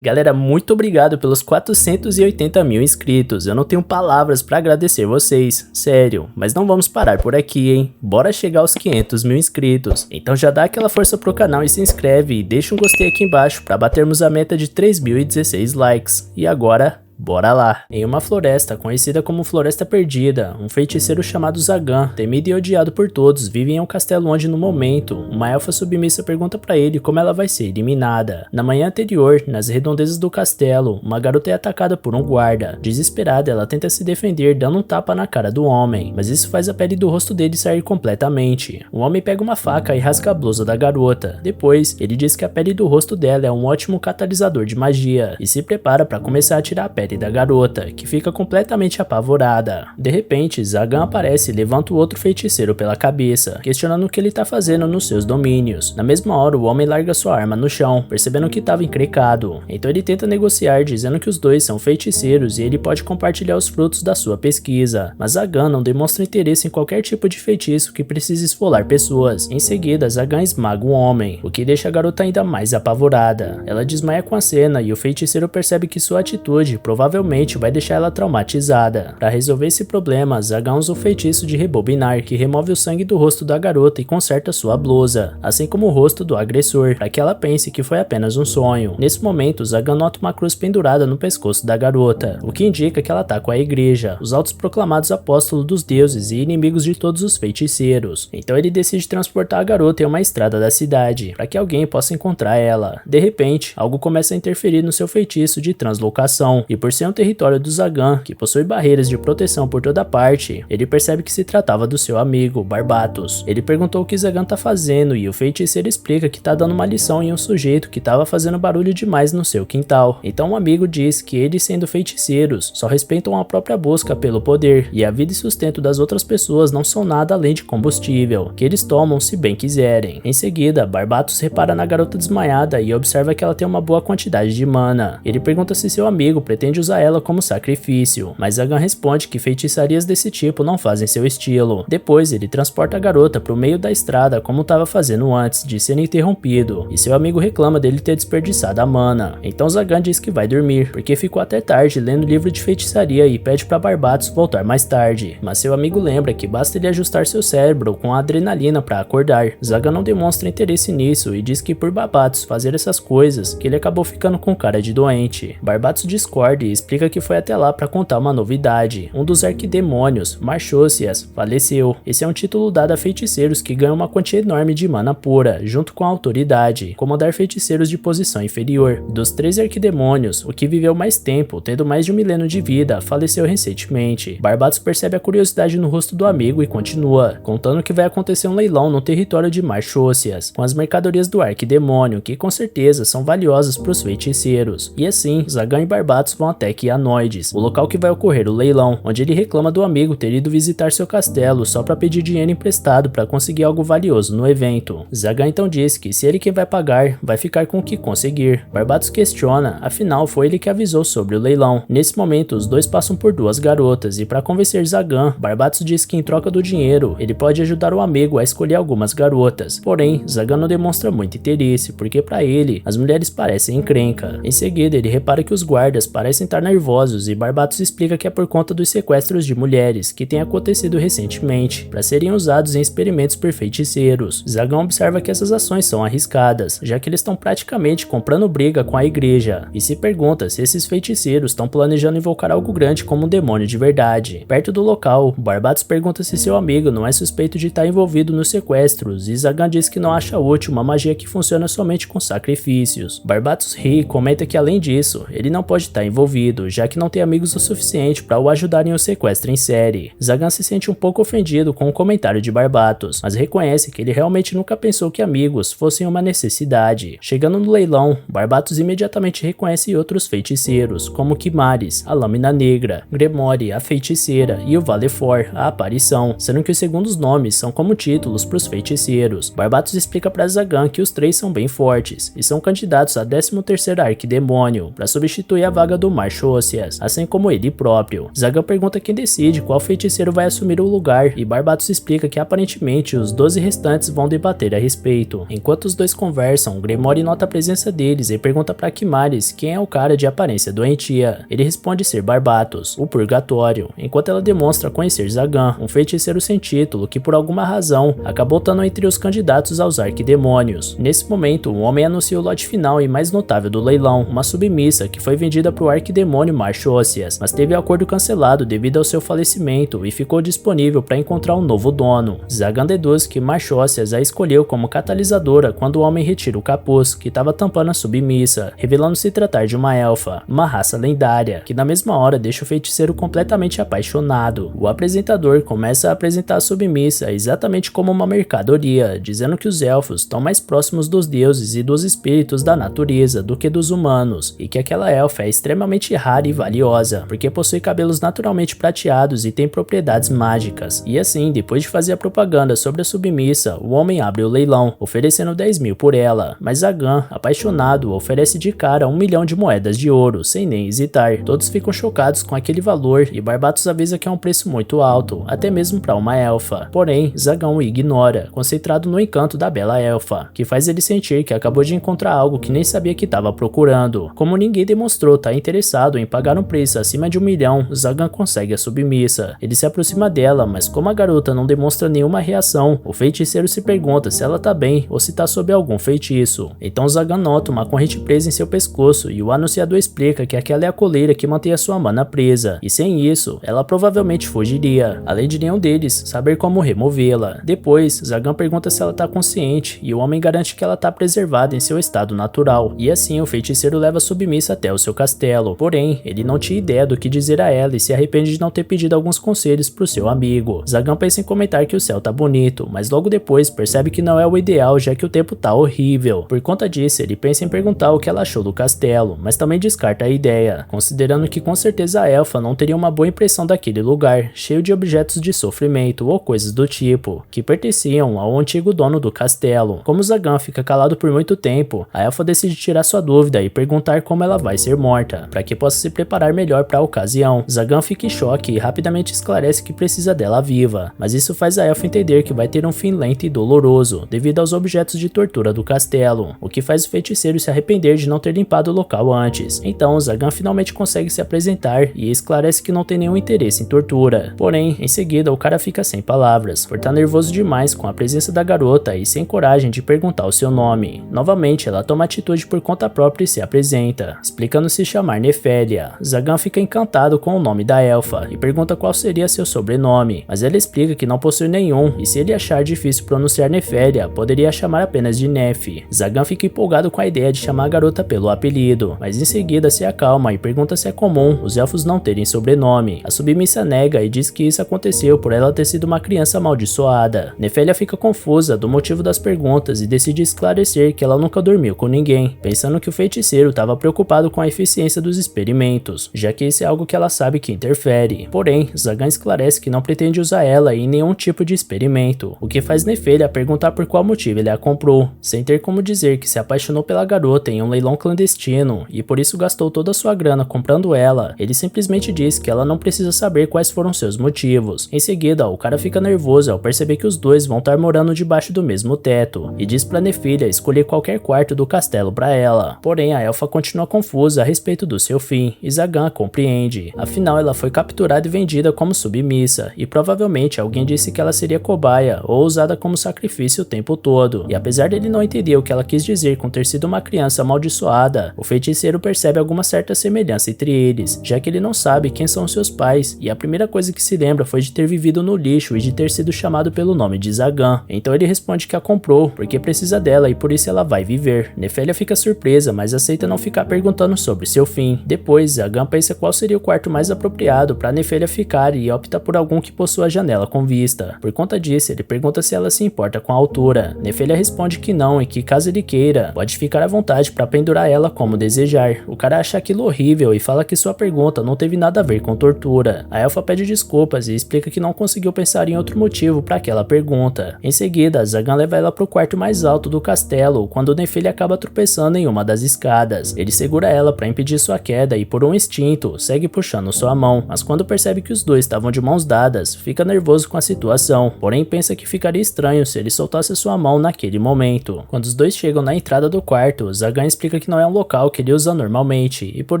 Galera, muito obrigado pelos 480 mil inscritos, eu não tenho palavras pra agradecer vocês, sério, mas não vamos parar por aqui, hein, bora chegar aos 500 mil inscritos, então já dá aquela força pro canal e se inscreve e deixa um gostei aqui embaixo pra batermos a meta de 3.016 likes, e agora... bora lá! Em uma floresta conhecida como Floresta Perdida, um feiticeiro chamado Zagan, temido e odiado por todos, vive em um castelo onde no momento, uma elfa submissa pergunta pra ele como ela vai ser eliminada. Na manhã anterior, nas redondezas do castelo, uma garota é atacada por um guarda. Desesperada, ela tenta se defender dando um tapa na cara do homem, mas isso faz a pele do rosto dele sair completamente. O homem pega uma faca e rasga a blusa da garota. Depois, ele diz que a pele do rosto dela é um ótimo catalisador de magia, e se prepara pra começar a tirar a pele da garota, que fica completamente apavorada. De repente, Zagan aparece e levanta o outro feiticeiro pela cabeça, questionando o que ele tá fazendo nos seus domínios. Na mesma hora, o homem larga sua arma no chão, percebendo que estava encrencado. Então ele tenta negociar, dizendo que os dois são feiticeiros e ele pode compartilhar os frutos da sua pesquisa. Mas Zagan não demonstra interesse em qualquer tipo de feitiço que precise esfolar pessoas. Em seguida, Zagan esmaga o homem, o que deixa a garota ainda mais apavorada. Ela desmaia com a cena e o feiticeiro percebe que sua atitude provavelmente vai deixar ela traumatizada. Para resolver esse problema, Zagan usa o feitiço de rebobinar, que remove o sangue do rosto da garota e conserta sua blusa, assim como o rosto do agressor, para que ela pense que foi apenas um sonho. Nesse momento, Zagan nota uma cruz pendurada no pescoço da garota, o que indica que ela tá com a igreja, os autoproclamados apóstolos dos deuses e inimigos de todos os feiticeiros. Então ele decide transportar a garota em uma estrada da cidade, para que alguém possa encontrar ela. De repente, algo começa a interferir no seu feitiço de translocação, e por ser um território do Zagan, que possui barreiras de proteção por toda parte, ele percebe que se tratava do seu amigo, Barbatos. Ele perguntou o que Zagan tá fazendo e o feiticeiro explica que tá dando uma lição em um sujeito que tava fazendo barulho demais no seu quintal. Então o amigo diz que eles, sendo feiticeiros, só respeitam a própria busca pelo poder, e a vida e sustento das outras pessoas não são nada além de combustível, que eles tomam se bem quiserem. Em seguida, Barbatos repara na garota desmaiada e observa que ela tem uma boa quantidade de mana. Ele pergunta se seu amigo pretende usar ela como sacrifício, mas Zagan responde que feitiçarias desse tipo não fazem seu estilo. Depois ele transporta a garota para o meio da estrada como estava fazendo antes de ser interrompido, e seu amigo reclama dele ter desperdiçado a mana. Então Zagan diz que vai dormir, porque ficou até tarde lendo livro de feitiçaria e pede para Barbatos voltar mais tarde, mas seu amigo lembra que basta ele ajustar seu cérebro com a adrenalina para acordar. Zagan não demonstra interesse nisso e diz que por Barbatos fazer essas coisas, que ele acabou ficando com cara de doente. Barbatos discorda e explica que foi até lá para contar uma novidade. Um dos arquidemônios, Marchocias, faleceu. Esse é um título dado a feiticeiros que ganham uma quantia enorme de mana pura, junto com a autoridade, comandar feiticeiros de posição inferior. Dos 3 arquidemônios, o que viveu mais tempo, tendo mais de 1 milênio de vida, faleceu recentemente. Barbatos percebe a curiosidade no rosto do amigo e continua, contando que vai acontecer um leilão no território de Marchocias, com as mercadorias do arquidemônio, que com certeza são valiosas para os feiticeiros. E assim, Zagan e Barbatos vão até Quianoides, o local que vai ocorrer o leilão, onde ele reclama do amigo ter ido visitar seu castelo só para pedir dinheiro emprestado para conseguir algo valioso no evento. Zagan então diz que se ele quem vai pagar, vai ficar com o que conseguir. Barbatos questiona, afinal foi ele que avisou sobre o leilão. Nesse momento, os dois passam por 2 garotas e para convencer Zagan, Barbatos diz que em troca do dinheiro, ele pode ajudar o amigo a escolher algumas garotas. Porém, Zagan não demonstra muito interesse, porque para ele, as mulheres parecem encrenca. Em seguida, ele repara que os guardas parecem estar nervosos e Barbatos explica que é por conta dos sequestros de mulheres que têm acontecido recentemente, para serem usados em experimentos por feiticeiros. Zagan observa que essas ações são arriscadas, já que eles estão praticamente comprando briga com a igreja, e se pergunta se esses feiticeiros estão planejando invocar algo grande como um demônio de verdade. Perto do local, Barbatos pergunta se seu amigo não é suspeito de estar envolvido nos sequestros, e Zagan diz que não acha útil uma magia que funciona somente com sacrifícios. Barbatos ri e comenta que além disso, ele não pode estar envolvido, já que não tem amigos o suficiente para o ajudarem o sequestro em série. Zagan se sente um pouco ofendido com o comentário de Barbatos, mas reconhece que ele realmente nunca pensou que amigos fossem uma necessidade. Chegando no leilão, Barbatos imediatamente reconhece outros feiticeiros, como Quimaris, a Lâmina Negra, Gremori, a Feiticeira, e o Valefor, a Aparição, sendo que os segundos nomes são como títulos para os feiticeiros. Barbatos explica para Zagan que os 3 são bem fortes, e são candidatos a 13º arquidemônio, para substituir a vaga do Marchocias, assim como ele próprio. Zagan pergunta quem decide qual feiticeiro vai assumir o lugar e Barbatos explica que aparentemente os 12 restantes vão debater a respeito. Enquanto os dois conversam, Grimoire nota a presença deles e pergunta para Kimaris quem é o cara de aparência doentia. Ele responde ser Barbatos, o Purgatório, enquanto ela demonstra conhecer Zagan, um feiticeiro sem título que por alguma razão acabou estando entre os candidatos aos arquidemônios. Nesse momento, um homem anuncia o lote final e mais notável do leilão, uma submissa que foi vendida para o arquidemônio Marchocias, mas teve o acordo cancelado devido ao seu falecimento e ficou disponível para encontrar um novo dono. Zagan deduz que Marchocias a escolheu como catalisadora quando o homem retira o capuz que estava tampando a submissa, revelando se tratar de uma elfa, uma raça lendária, que na mesma hora deixa o feiticeiro completamente apaixonado. O apresentador começa a apresentar a submissa exatamente como uma mercadoria, dizendo que os elfos estão mais próximos dos deuses e dos espíritos da natureza do que dos humanos, e que aquela elfa é extremamente rara e valiosa, porque possui cabelos naturalmente prateados e tem propriedades mágicas. E assim, depois de fazer a propaganda sobre a submissa, o homem abre o leilão, oferecendo 10 mil por ela, mas Zagan, apaixonado, oferece de cara 1 milhão de moedas de ouro, sem nem hesitar. Todos ficam chocados com aquele valor e Barbatos avisa que é um preço muito alto, até mesmo para uma elfa. Porém, Zagan o ignora, concentrado no encanto da bela elfa, que faz ele sentir que acabou de encontrar algo que nem sabia que estava procurando. Como ninguém demonstrou estar interessado em pagar um preço acima de 1 milhão, Zagan consegue a submissa. Ele se aproxima dela, mas como a garota não demonstra nenhuma reação, o feiticeiro se pergunta se ela tá bem ou se tá sob algum feitiço. Então Zagan nota uma corrente presa em seu pescoço e o anunciador explica que aquela é a coleira que mantém a sua mana presa, e sem isso, ela provavelmente fugiria, além de nenhum deles saber como removê-la. Depois, Zagan pergunta se ela tá consciente e o homem garante que ela tá preservada em seu estado natural, e assim o feiticeiro leva a submissa até o seu castelo. Porém, ele não tinha ideia do que dizer a ela e se arrepende de não ter pedido alguns conselhos pro seu amigo. Zagan pensa em comentar que o céu tá bonito, mas logo depois percebe que não é o ideal, já que o tempo tá horrível. Por conta disso, ele pensa em perguntar o que ela achou do castelo, mas também descarta a ideia, considerando que com certeza a elfa não teria uma boa impressão daquele lugar, cheio de objetos de sofrimento ou coisas do tipo, que pertenciam ao antigo dono do castelo. Como Zagan fica calado por muito tempo, a elfa decide tirar sua dúvida e perguntar como ela vai ser morta, para que possa se preparar melhor para a ocasião. Zagan fica em choque e rapidamente esclarece que precisa dela viva, mas isso faz a elfa entender que vai ter um fim lento e doloroso, devido aos objetos de tortura do castelo, o que faz o feiticeiro se arrepender de não ter limpado o local antes. Então Zagan finalmente consegue se apresentar e esclarece que não tem nenhum interesse em tortura. Porém, em seguida o cara fica sem palavras, por estar nervoso demais com a presença da garota e sem coragem de perguntar o seu nome. Novamente ela toma atitude por conta própria e se apresenta, explicando se chamar Nefélia. Zagan fica encantado com o nome da elfa e pergunta qual seria seu sobrenome, mas ela explica que não possui nenhum e se ele achar difícil pronunciar Nefélia, poderia chamar apenas de Nef. Zagan fica empolgado com a ideia de chamar a garota pelo apelido, mas em seguida se acalma e pergunta se é comum os elfos não terem sobrenome. A submissa nega e diz que isso aconteceu por ela ter sido uma criança amaldiçoada. Nefélia fica confusa do motivo das perguntas e decide esclarecer que ela nunca dormiu com ninguém, pensando que o feiticeiro estava preocupado com a eficiência dos experimentos, já que isso é algo que ela sabe que interfere. Porém, Zagan esclarece que não pretende usar ela em nenhum tipo de experimento, o que faz Nefélia perguntar por qual motivo ele a comprou, sem ter como dizer que se apaixonou pela garota em um leilão clandestino e por isso gastou toda a sua grana comprando ela. Ele simplesmente diz que ela não precisa saber quais foram seus motivos. Em seguida, o cara fica nervoso ao perceber que os dois vão estar morando debaixo do mesmo teto e diz pra Nefélia escolher qualquer quarto do castelo pra ela. Porém, a elfa continua confusa a respeito do seu fim e Zagan compreende. Afinal, ela foi capturada e vendida como submissa e provavelmente alguém disse que ela seria cobaia ou usada como sacrifício o tempo todo. E apesar dele não entender o que ela quis dizer com ter sido uma criança amaldiçoada, o feiticeiro percebe alguma certa semelhança entre eles, já que ele não sabe quem são seus pais e a primeira coisa que se lembra foi de ter vivido no lixo e de ter sido chamado pelo nome de Zagan. Então ele responde que a comprou porque precisa dela e por isso ela vai viver. Nefélia fica surpresa, mas aceita não ficar perguntando sobre seu fim. Depois, Zagan pensa qual seria o quarto mais apropriado para Nefélia ficar e opta por algum que possua janela com vista. Por conta disso, ele pergunta se ela se importa com a altura. Nefélia responde que não e que caso ele queira, pode ficar à vontade para pendurar ela como desejar. O cara acha aquilo horrível e fala que sua pergunta não teve nada a ver com tortura. A elfa pede desculpas e explica que não conseguiu pensar em outro motivo para aquela pergunta. Em seguida, Zagan leva ela pro quarto mais alto do castelo, quando Nefélia acaba tropeçando em uma das escadas. Ele segura ela para impedir sua queda queda e por um instinto, segue puxando sua mão, mas quando percebe que os dois estavam de mãos dadas, fica nervoso com a situação, porém pensa que ficaria estranho se ele soltasse sua mão naquele momento. Quando os dois chegam na entrada do quarto, Zagan explica que não é um local que ele usa normalmente e por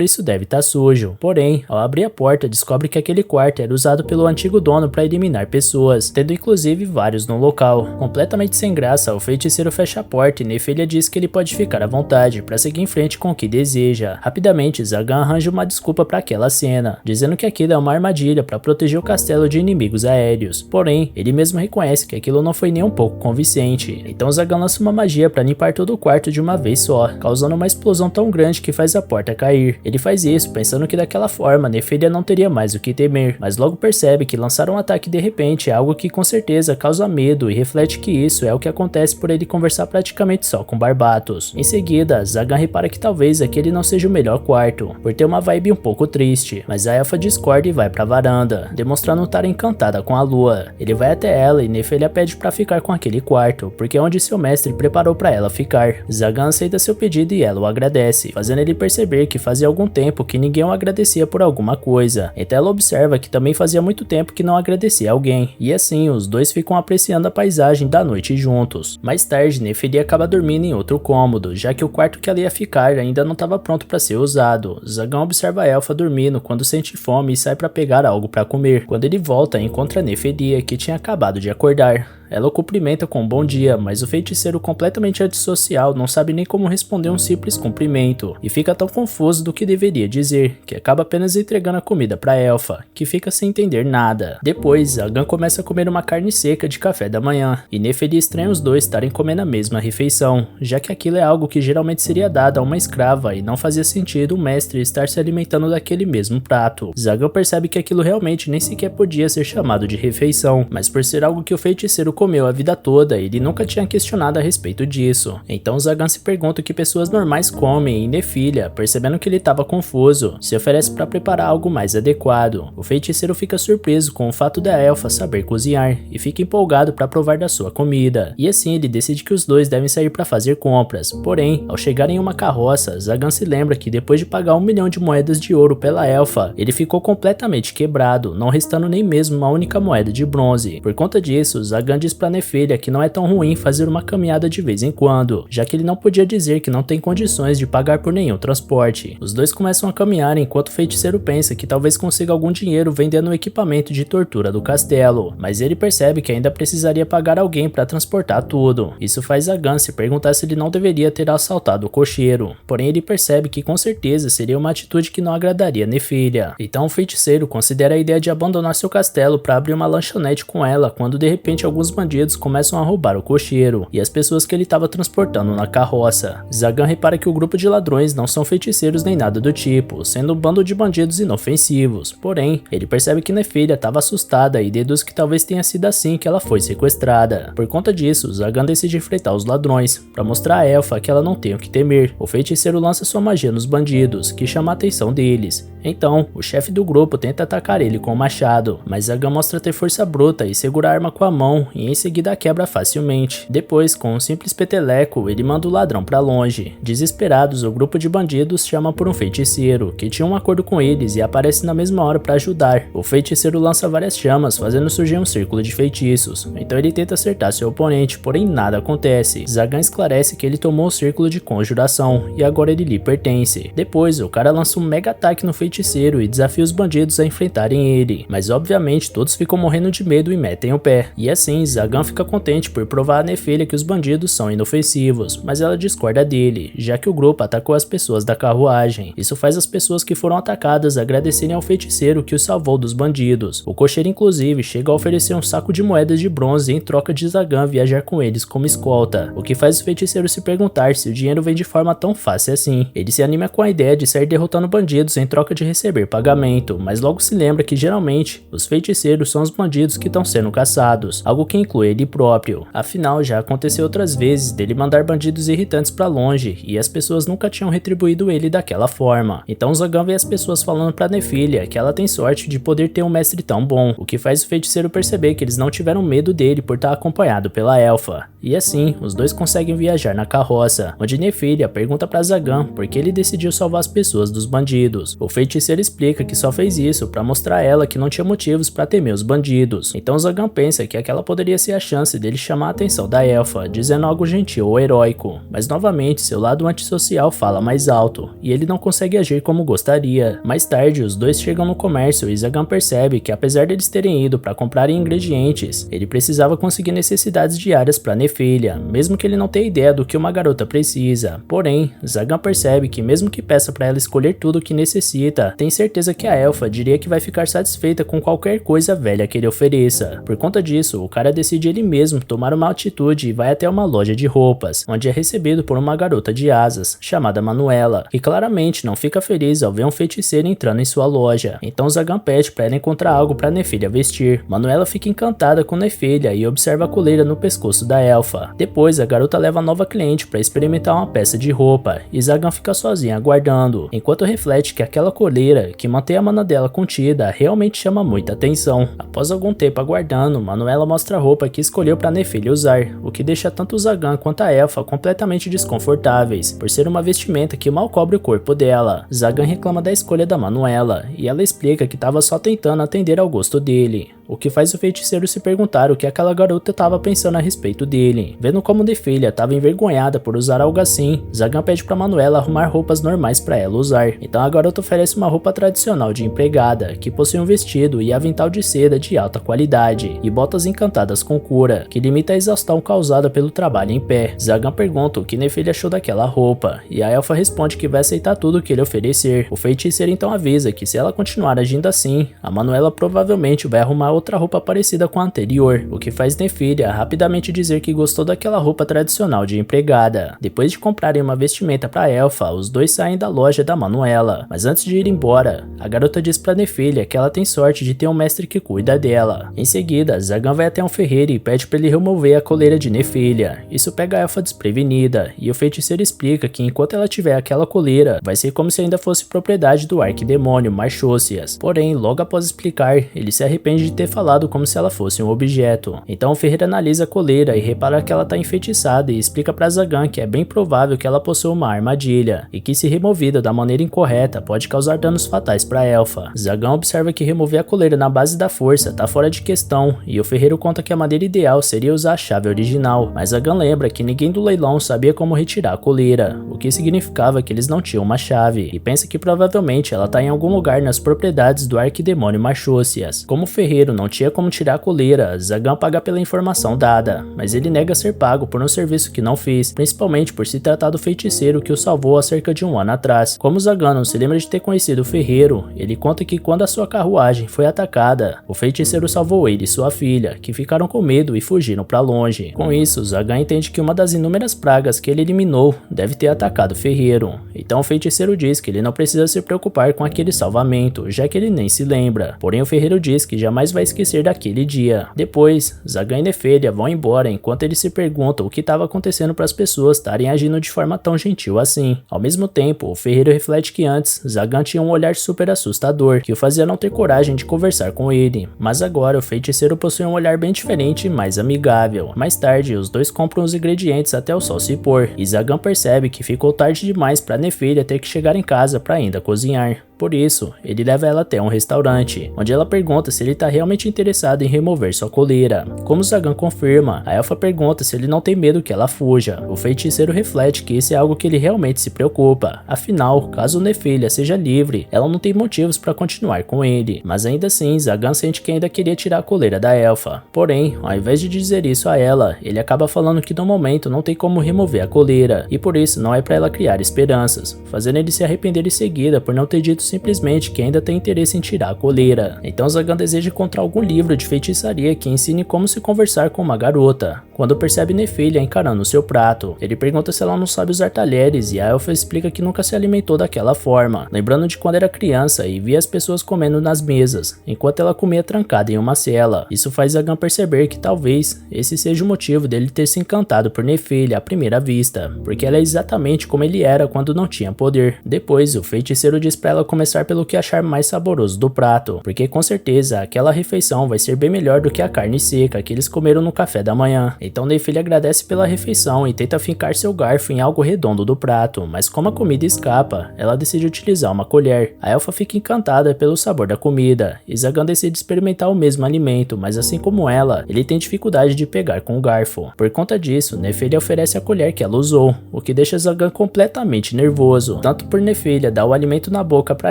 isso deve estar sujo. Porém, ao abrir a porta, descobre que aquele quarto era usado pelo antigo dono para eliminar pessoas, tendo inclusive vários no local. Completamente sem graça, o feiticeiro fecha a porta e Nefelia diz que ele pode ficar à vontade para seguir em frente com o que deseja. Rapidamente, Zagan arranja uma desculpa para aquela cena, dizendo que aquilo é uma armadilha para proteger o castelo de inimigos aéreos. Porém, ele mesmo reconhece que aquilo não foi nem um pouco convincente. Então Zagan lança uma magia para limpar todo o quarto de uma vez só, causando uma explosão tão grande que faz a porta cair. Ele faz isso pensando que daquela forma Nefelia não teria mais o que temer, mas logo percebe que lançar um ataque de repente é algo que com certeza causa medo e reflete que isso é o que acontece por ele conversar praticamente só com Barbatos. Em seguida, Zagan repara que talvez aquele não seja o melhor quarto, por ter uma vibe um pouco triste, mas a elfa discorda e vai pra varanda, demonstrando estar encantada com a lua. Ele vai até ela e Nefelia pede pra ficar com aquele quarto, porque é onde seu mestre preparou pra ela ficar. Zagan aceita seu pedido e ela o agradece, fazendo ele perceber que fazia algum tempo que ninguém o agradecia por alguma coisa. Então ela observa que também fazia muito tempo que não agradecia alguém, e assim os dois ficam apreciando a paisagem da noite juntos. Mais tarde, Nefelia acaba dormindo em outro cômodo, já que o quarto que ela ia ficar ainda não estava pronto para ser usado. Zagan observa a elfa dormindo quando sente fome e sai para pegar algo para comer. Quando ele volta, encontra Nefelia, que tinha acabado de acordar. Ela o cumprimenta com um bom dia, mas o feiticeiro completamente antissocial não sabe nem como responder um simples cumprimento, e fica tão confuso do que deveria dizer, que acaba apenas entregando a comida para a elfa, que fica sem entender nada. Depois, Zagan começa a comer uma carne seca de café da manhã, e Nefelia estranha os dois estarem comendo a mesma refeição, já que aquilo é algo que geralmente seria dado a uma escrava e não fazia sentido o mestre estar se alimentando daquele mesmo prato. Zagan percebe que aquilo realmente nem sequer podia ser chamado de refeição, mas por ser algo que o feiticeiro comeu a vida toda, ele nunca tinha questionado a respeito disso. Então Zagan se pergunta o que pessoas normais comem e Nefelia, percebendo que ele estava confuso, se oferece para preparar algo mais adequado. O feiticeiro fica surpreso com o fato da elfa saber cozinhar e fica empolgado para provar da sua comida. E assim ele decide que os dois devem sair para fazer compras. Porém, ao chegar em uma carroça, Zagan se lembra que depois de pagar 1 milhão de moedas de ouro pela elfa, ele ficou completamente quebrado, não restando nem mesmo uma única moeda de bronze. Por conta disso, Zagan diz para Nefelia que não é tão ruim fazer uma caminhada de vez em quando, já que ele não podia dizer que não tem condições de pagar por nenhum transporte. Os dois começam a caminhar enquanto o feiticeiro pensa que talvez consiga algum dinheiro vendendo o equipamento de tortura do castelo, mas ele percebe que ainda precisaria pagar alguém para transportar tudo. Isso faz Zagan se perguntar se ele não deveria ter assaltado o cocheiro, porém ele percebe que com certeza seria uma atitude que não agradaria Nefelia. Então o feiticeiro considera a ideia de abandonar seu castelo para abrir uma lanchonete com ela, quando de repente alguns bandidos começam a roubar o cocheiro e as pessoas que ele estava transportando na carroça. Zagan repara que o grupo de ladrões não são feiticeiros nem nada do tipo, sendo um bando de bandidos inofensivos. Porém, ele percebe que Nefelia estava assustada e deduz que talvez tenha sido assim que ela foi sequestrada. Por conta disso, Zagan decide enfrentar os ladrões, para mostrar a elfa que ela não tem o que temer. O feiticeiro lança sua magia nos bandidos, que chama a atenção deles. Então, o chefe do grupo tenta atacar ele com o machado, mas Zagan mostra ter força bruta e segura a arma com a mão e em seguida a quebra facilmente. Depois, com um simples peteleco, ele manda o ladrão para longe. Desesperados, o grupo de bandidos chama por um feiticeiro, que tinha um acordo com eles e aparece na mesma hora para ajudar. O feiticeiro lança várias chamas, fazendo surgir um círculo de feitiços. Então ele tenta acertar seu oponente, porém nada acontece. Zagan esclarece que ele tomou o círculo de conjuração e agora ele lhe pertence. Depois, o cara lança um mega ataque no feiticeiro e desafia os bandidos a enfrentarem ele, mas obviamente todos ficam morrendo de medo e metem o pé. E assim, Zagan fica contente por provar a Nefelia que os bandidos são inofensivos, mas ela discorda dele, já que o grupo atacou as pessoas da carruagem. Isso faz as pessoas que foram atacadas agradecerem ao feiticeiro que os salvou dos bandidos. O cocheiro inclusive chega a oferecer um saco de moedas de bronze em troca de Zagan viajar com eles como escolta, o que faz o feiticeiro se perguntar se o dinheiro vem de forma tão fácil assim. Ele se anima com a ideia de sair derrotando bandidos em troca de receber pagamento, mas logo se lembra que geralmente os feiticeiros são os bandidos que estão sendo caçados, algo que inclui ele próprio. Afinal, já aconteceu outras vezes dele mandar bandidos irritantes pra longe e as pessoas nunca tinham retribuído ele daquela forma. Então Zagan vê as pessoas falando pra Nefelia que ela tem sorte de poder ter um mestre tão bom, o que faz o feiticeiro perceber que eles não tiveram medo dele por estar acompanhado pela elfa. E assim, os dois conseguem viajar na carroça, onde Nefelia pergunta pra Zagan por que ele decidiu salvar as pessoas pessoas dos bandidos. O feiticeiro explica que só fez isso para mostrar a ela que não tinha motivos para temer os bandidos. Então Zagan pensa que aquela poderia ser a chance dele chamar a atenção da elfa, dizendo algo gentil ou heróico. Mas novamente seu lado antissocial fala mais alto, e ele não consegue agir como gostaria. Mais tarde, os dois chegam no comércio e Zagan percebe que apesar deles terem ido para comprar ingredientes, ele precisava conseguir necessidades diárias para Nefilha, mesmo que ele não tenha ideia do que uma garota precisa. Porém, Zagan percebe que mesmo que peça para ela escolher tudo o que necessita, tem certeza que a elfa diria que vai ficar satisfeita com qualquer coisa velha que ele ofereça. Por conta disso, o cara decide ele mesmo tomar uma atitude e vai até uma loja de roupas, onde é recebido por uma garota de asas, chamada Manuela, que claramente não fica feliz ao ver um feiticeiro entrando em sua loja. Então Zagan pede para ela encontrar algo para Nefilha vestir. Manuela fica encantada com Nefilha e observa a coleira no pescoço da elfa. Depois, a garota leva a nova cliente para experimentar uma peça de roupa, e Zagan fica sozinha aguardando, enquanto reflete que aquela coleira, que mantém a mana dela contida, realmente chama muita atenção. Após algum tempo aguardando, Manuela mostra a roupa que escolheu para Nefilha usar, o que deixa tanto Zagan quanto a elfa completamente desconfortáveis, por ser uma vestimenta que mal cobre o corpo dela. Zagan reclama da escolha da Manuela, e ela explica que estava só tentando atender ao gosto dele, o que faz o feiticeiro se perguntar o que aquela garota estava pensando a respeito dele. Vendo como Nefilha estava envergonhada por usar algo assim, Zagan pede para Manuela arrumar roupas normais para ela usar. Então a garota oferece uma roupa tradicional de empregada, que possui um vestido e avental de seda de alta qualidade, e botas encantadas com cura, que limita a exaustão causada pelo trabalho em pé. Zagan pergunta o que Nefilha achou daquela roupa, e a elfa responde que vai aceitar tudo o que ele oferecer. O feiticeiro então avisa que se ela continuar agindo assim, a Manuela provavelmente vai arrumar outra roupa parecida com a anterior, o que faz Nefilha rapidamente dizer que gostou daquela roupa tradicional de empregada. Depois de comprarem uma vestimenta para a elfa, os dois saem da loja da Manuela, mas antes de ir embora, a garota diz para Nefilha que ela tem sorte de ter um mestre que cuida dela. Em seguida, Zagan vai até um ferreiro e pede para ele remover a coleira de Nefilha. Isso pega a elfa desprevenida, e o feiticeiro explica que enquanto ela tiver aquela coleira, vai ser como se ainda fosse propriedade do arquidemônio Marchocias. Porém, logo após explicar, ele se arrepende de ter falado como se ela fosse um objeto. Então o ferreiro analisa a coleira e repara que ela está enfeitiçada e explica para Zagan que é bem provável que ela possua uma armadilha, e que se removida da maneira incorreta pode causar danos fatais para a elfa. Zagan observa que remover a coleira na base da força está fora de questão, e o ferreiro conta que a maneira ideal seria usar a chave original, mas Zagan lembra que ninguém do leilão sabia como retirar a coleira, o que significava que eles não tinham uma chave, e pensa que provavelmente ela está em algum lugar nas propriedades do arquidemônio Marchocias. Como o ferreiro não tinha como tirar a coleira, Zagan paga pela informação dada, mas ele nega ser pago por um serviço que não fez, principalmente por se tratar do feiticeiro que o salvou há cerca de um ano atrás. Como Zagan não se lembra de ter conhecido o ferreiro, ele conta que quando a sua carruagem foi atacada, o feiticeiro salvou ele e sua filha, que ficaram com medo e fugiram para longe. Com isso, Zagan entende que uma das inúmeras pragas que ele eliminou deve ter atacado o ferreiro. Então o feiticeiro diz que ele não precisa se preocupar com aquele salvamento, já que ele nem se lembra. Porém o ferreiro diz que jamais vai esquecer daquele dia. Depois, Zagan e Nefilha vão embora enquanto eles se perguntam o que estava acontecendo para as pessoas estarem agindo de forma tão gentil assim. Ao mesmo tempo, o ferreiro reflete que antes, Zagan tinha um olhar super assustador, que o fazia não ter coragem de conversar com ele. Mas agora o feiticeiro possui um olhar bem diferente e mais amigável. Mais tarde, os dois compram os ingredientes até o sol se pôr, e Zagan percebe que ficou tarde demais para Nefilha ter que chegar em casa para ainda cozinhar. Por isso, ele leva ela até um restaurante, onde ela pergunta se ele está realmente interessado em remover sua coleira. Como Zagan confirma, a elfa pergunta se ele não tem medo que ela fuja. O feiticeiro reflete que isso é algo que ele realmente se preocupa. Afinal, caso Nefilha seja livre, ela não tem motivos para continuar com ele. Mas ainda assim, Zagan sente que ainda queria tirar a coleira da elfa. Porém, ao invés de dizer isso a ela, ele acaba falando que no momento não tem como remover a coleira, e por isso não é para ela criar esperanças, fazendo ele se arrepender em seguida por não ter dito simplesmente que ainda tem interesse em tirar a coleira. Então Zagan deseja encontrar algum livro de feitiçaria que ensine como se conversar com uma garota. Quando percebe Nefilha encarando seu prato, ele pergunta se ela não sabe usar talheres, e a elfa explica que nunca se alimentou daquela forma, lembrando de quando era criança e via as pessoas comendo nas mesas, enquanto ela comia trancada em uma cela. Isso faz Zagan perceber que talvez esse seja o motivo dele ter se encantado por Nefilha à primeira vista, porque ela é exatamente como ele era quando não tinha poder. Depois, o feiticeiro diz para ela começar começar pelo que achar mais saboroso do prato, porque com certeza aquela refeição vai ser bem melhor do que a carne seca que eles comeram no café da manhã. Então Nefilha agradece pela refeição e tenta fincar seu garfo em algo redondo do prato, mas como a comida escapa, ela decide utilizar uma colher. A elfa fica encantada pelo sabor da comida, e Zagan decide experimentar o mesmo alimento, mas assim como ela, ele tem dificuldade de pegar com o garfo. Por conta disso, Nefilha oferece a colher que ela usou, o que deixa Zagan completamente nervoso, tanto por Nefilha dar o alimento na boca para